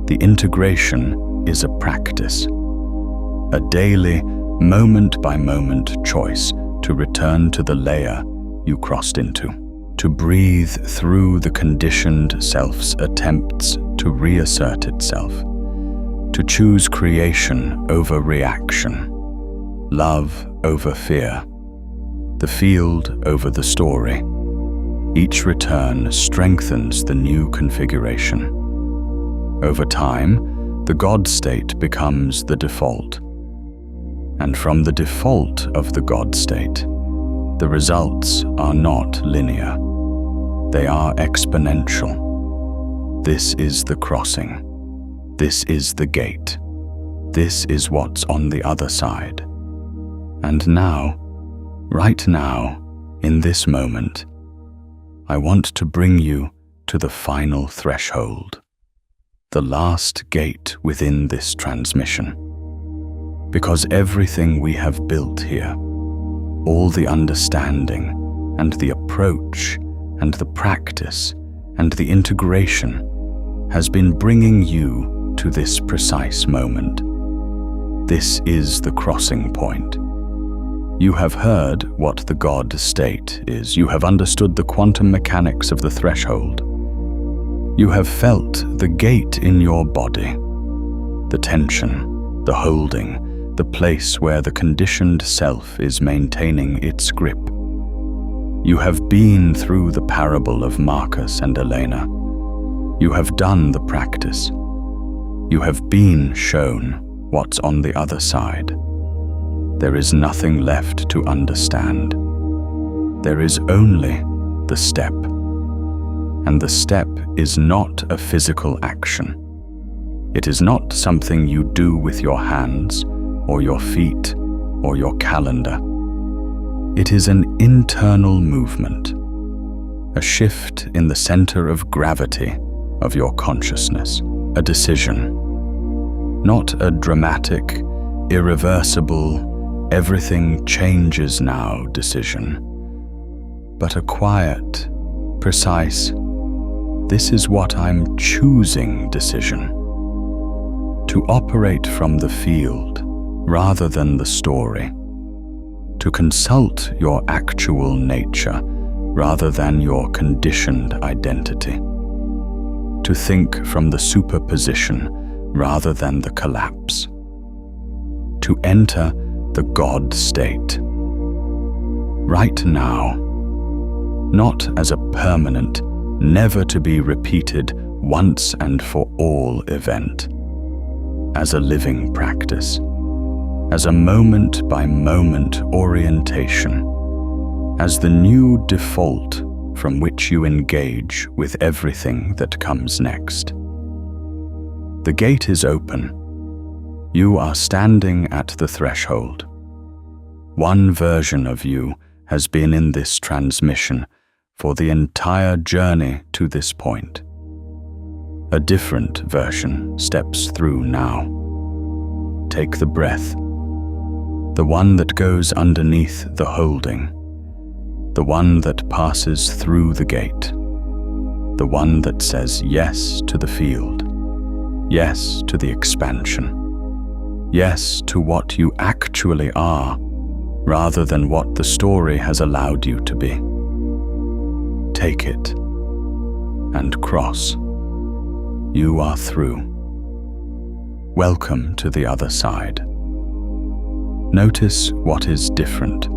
The integration is a practice, a daily, moment-by-moment choice to return to the layer you crossed into, to breathe through the conditioned self's attempts to reassert itself, to choose creation over reaction, love over fear, the field over the story. Each return strengthens the new configuration. Over time, the God state becomes the default. And from the default of the God state, the results are not linear. They are exponential. This is the crossing. This is the gate. This is what's on the other side. And now, right now, in this moment, I want to bring you to the final threshold, the last gate within this transmission. Because everything we have built here, all the understanding and the approach and the practice and the integration has been bringing you to this precise moment. This is the crossing point. You have heard what the God state is. You have understood the quantum mechanics of the threshold. You have felt the gate in your body, the tension, the holding, the place where the conditioned self is maintaining its grip. You have been through the parable of Marcus and Elena. You have done the practice. You have been shown what's on the other side. There is nothing left to understand. There is only the step. And the step is not a physical action. It is not something you do with your hands, or your feet, or your calendar. It is an internal movement, a shift in the center of gravity of your consciousness, a decision, not a dramatic, irreversible, everything changes now decision, but a quiet, precise, this is what I'm choosing decision. To operate from the field rather than the story. To consult your actual nature rather than your conditioned identity. To think from the superposition rather than the collapse. To enter the God state. Right now, not as a permanent, never to be repeated once and for all event, as a living practice, as a moment-by-moment orientation, as the new default from which you engage with everything that comes next. The gate is open. You are standing at the threshold. One version of you has been in this transmission for the entire journey to this point. A different version steps through now. Take the breath, the one that goes underneath the holding, the one that passes through the gate, the one that says yes to the field, yes to the expansion, yes to what you actually are, rather than what the story has allowed you to be. Take it and cross. You are through. welcome to the other side. Notice what is different.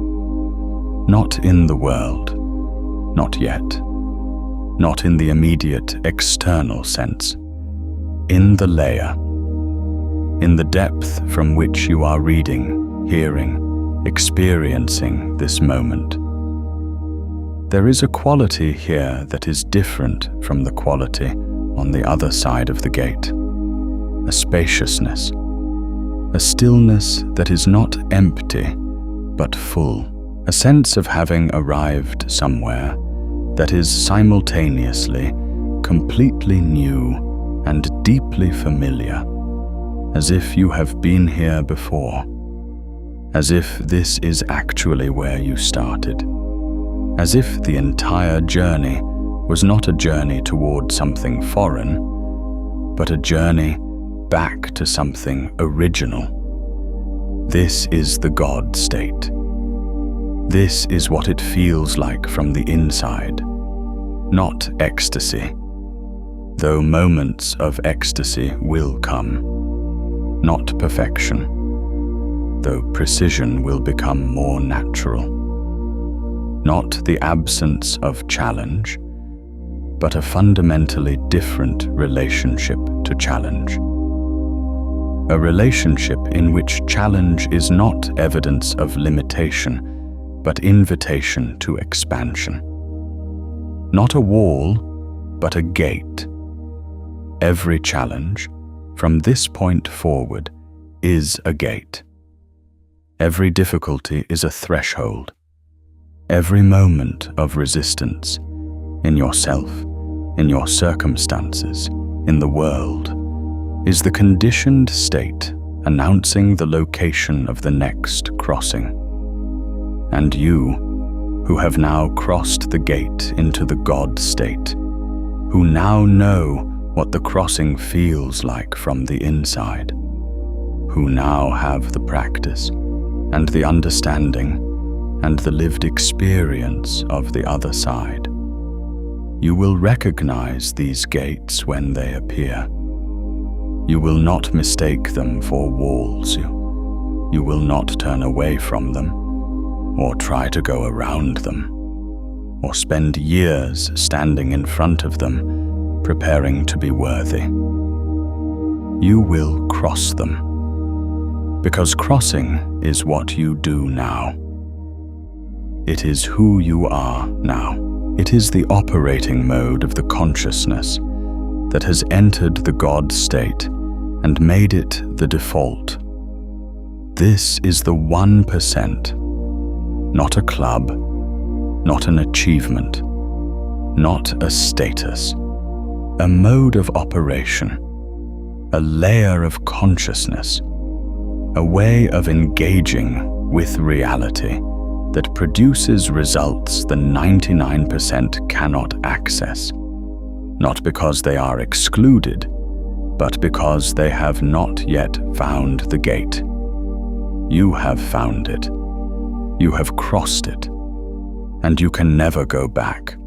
Not in the world, not yet. Not in the immediate external sense. In the layer. In the depth from which you are reading, hearing, experiencing this moment. There is a quality here that is different from the quality on the other side of the gate. A spaciousness. A stillness that is not empty, but full. A sense of having arrived somewhere that is simultaneously completely new and deeply familiar, as if you have been here before, as if this is actually where you started, as if the entire journey was not a journey toward something foreign, but a journey back to something original. This is the God state. This is what it feels like from the inside, not ecstasy, though moments of ecstasy will come, not perfection, though precision will become more natural, not the absence of challenge, but a fundamentally different relationship to challenge. A relationship in which challenge is not evidence of limitation, but invitation to expansion. Not a wall, but a gate. Every challenge, from this point forward, is a gate. Every difficulty is a threshold. Every moment of resistance, in yourself, in your circumstances, in the world, is the conditioned state announcing the location of the next crossing. And you, who have now crossed the gate into the God state, who now know what the crossing feels like from the inside, who now have the practice and the understanding and the lived experience of the other side, you will recognize these gates when they appear. You will not mistake them for walls. You will not turn away from them, or try to go around them, or spend years standing in front of them, preparing to be worthy. You will cross them, because crossing is what you do now. It is who you are now. It is the operating mode of the consciousness that has entered the God state and made it the default. This is the 1%. Not a club, not an achievement, not a status, a mode of operation, a layer of consciousness, a way of engaging with reality that produces results the 99% cannot access, not because they are excluded, but because they have not yet found the gate. You have found it. You have crossed it, and you can never go back.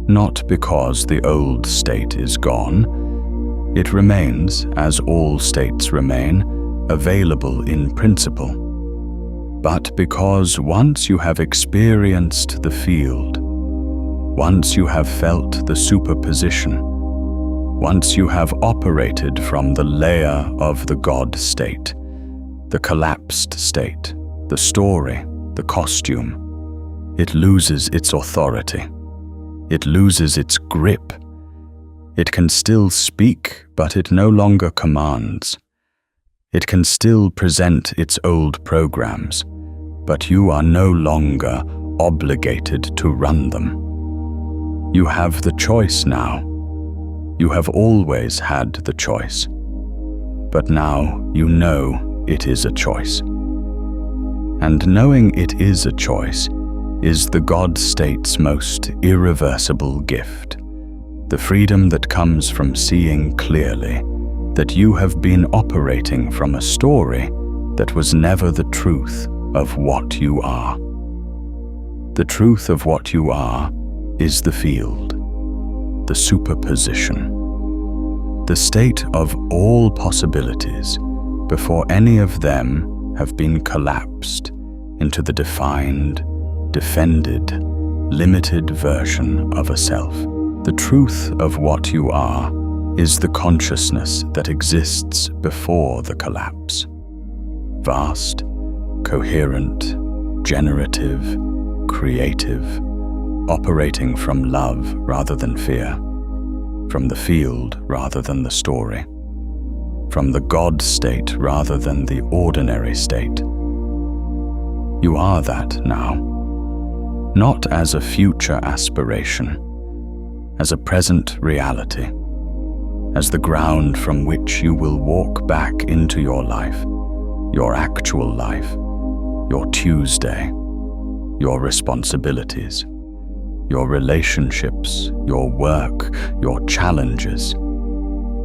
Not because the old state is gone. It remains, as all states remain, available in principle. But because once you have experienced the field, once you have felt the superposition, once you have operated from the layer of the God state, the collapsed state, the story, the costume, it loses its authority. It loses its grip. It can still speak, but it no longer commands. It can still present its old programs, but you are no longer obligated to run them. You have the choice now. You have always had the choice. But now you know it is a choice. And knowing it is a choice is the God state's most irreversible gift, the freedom that comes from seeing clearly that you have been operating from a story that was never the truth of what you are. The truth of what you are is the field, the superposition. the state of all possibilities before any of them have been collapsed into the defined, defended, limited version of a self. The truth of what you are is the consciousness that exists before the collapse. Vast, coherent, generative, creative, operating from love rather than fear, from the field rather than the story, from the God state rather than the ordinary state. You are that now, not as a future aspiration, as a present reality, as the ground from which you will walk back into your life, your actual life, your Tuesday, your responsibilities, your relationships, your work, your challenges,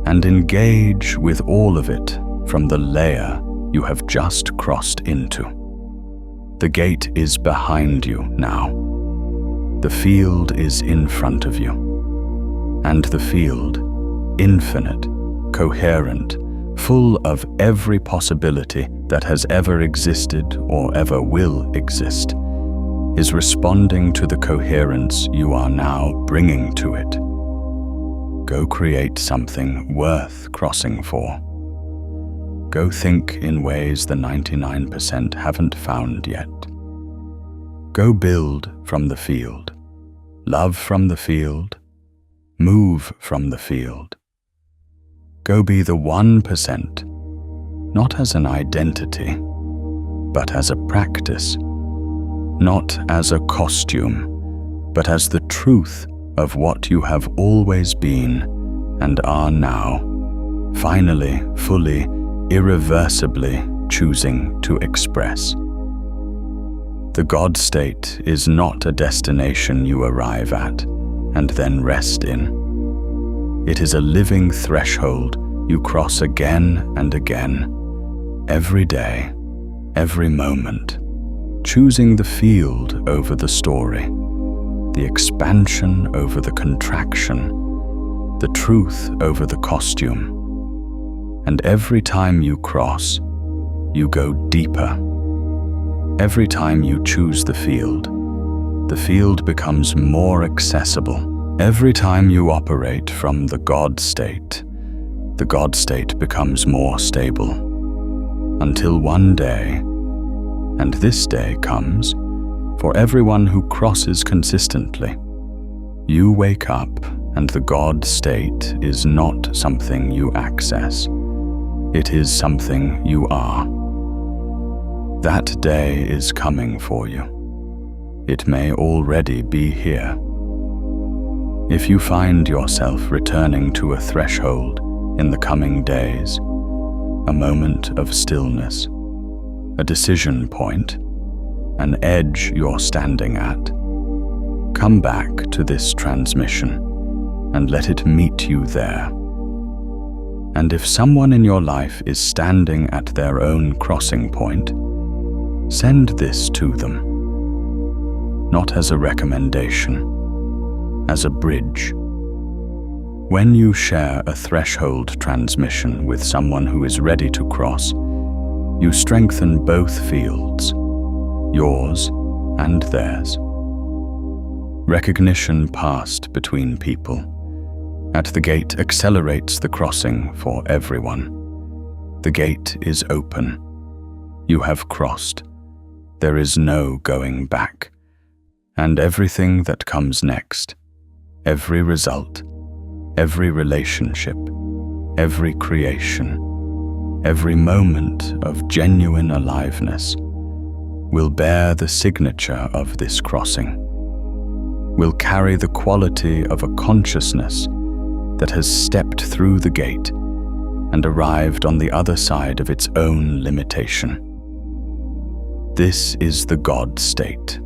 and engage with all of it from the layer you have just crossed into. The gate is behind you now. The field is in front of you. And the field, infinite, coherent, full of every possibility that has ever existed or ever will exist, is responding to the coherence you are now bringing to it. Go create something worth crossing for. Go think in ways the 99% haven't found yet. Go build from the field, love from the field, move from the field. Go be the 1%, not as an identity, but as a practice, not as a costume, but as the truth of what you have always been and are now, finally, fully, irreversibly choosing to express. The God state is not a destination you arrive at and then rest in. It is a living threshold you cross again and again, every day, every moment, choosing the field over the story, the expansion over the contraction, the truth over the costume. And every time you cross, you go deeper. Every time you choose the field becomes more accessible. Every time you operate from the God state becomes more stable. Until one day, and this day comes for everyone who crosses consistently, you wake up and the God state is not something you access. It is something you are. That day is coming for you. It may already be here. If you find yourself returning to a threshold in the coming days, a moment of stillness, a decision point, an edge you're standing at, come back to this transmission and let it meet you there. And if someone in your life is standing at their own crossing point, send this to them, not as a recommendation, as a bridge. When you share a threshold transmission with someone who is ready to cross, you strengthen both fields, yours and theirs. Recognition passed between people at the gate accelerates the crossing for everyone. The gate is open. You have crossed. There is no going back. And everything that comes next, every result, every relationship, every creation, every moment of genuine aliveness will bear the signature of this crossing, will carry the quality of a consciousness that has stepped through the gate and arrived on the other side of its own limitation. This is the God state.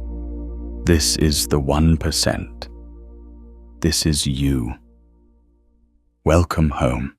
This is the 1%. This is you. Welcome home.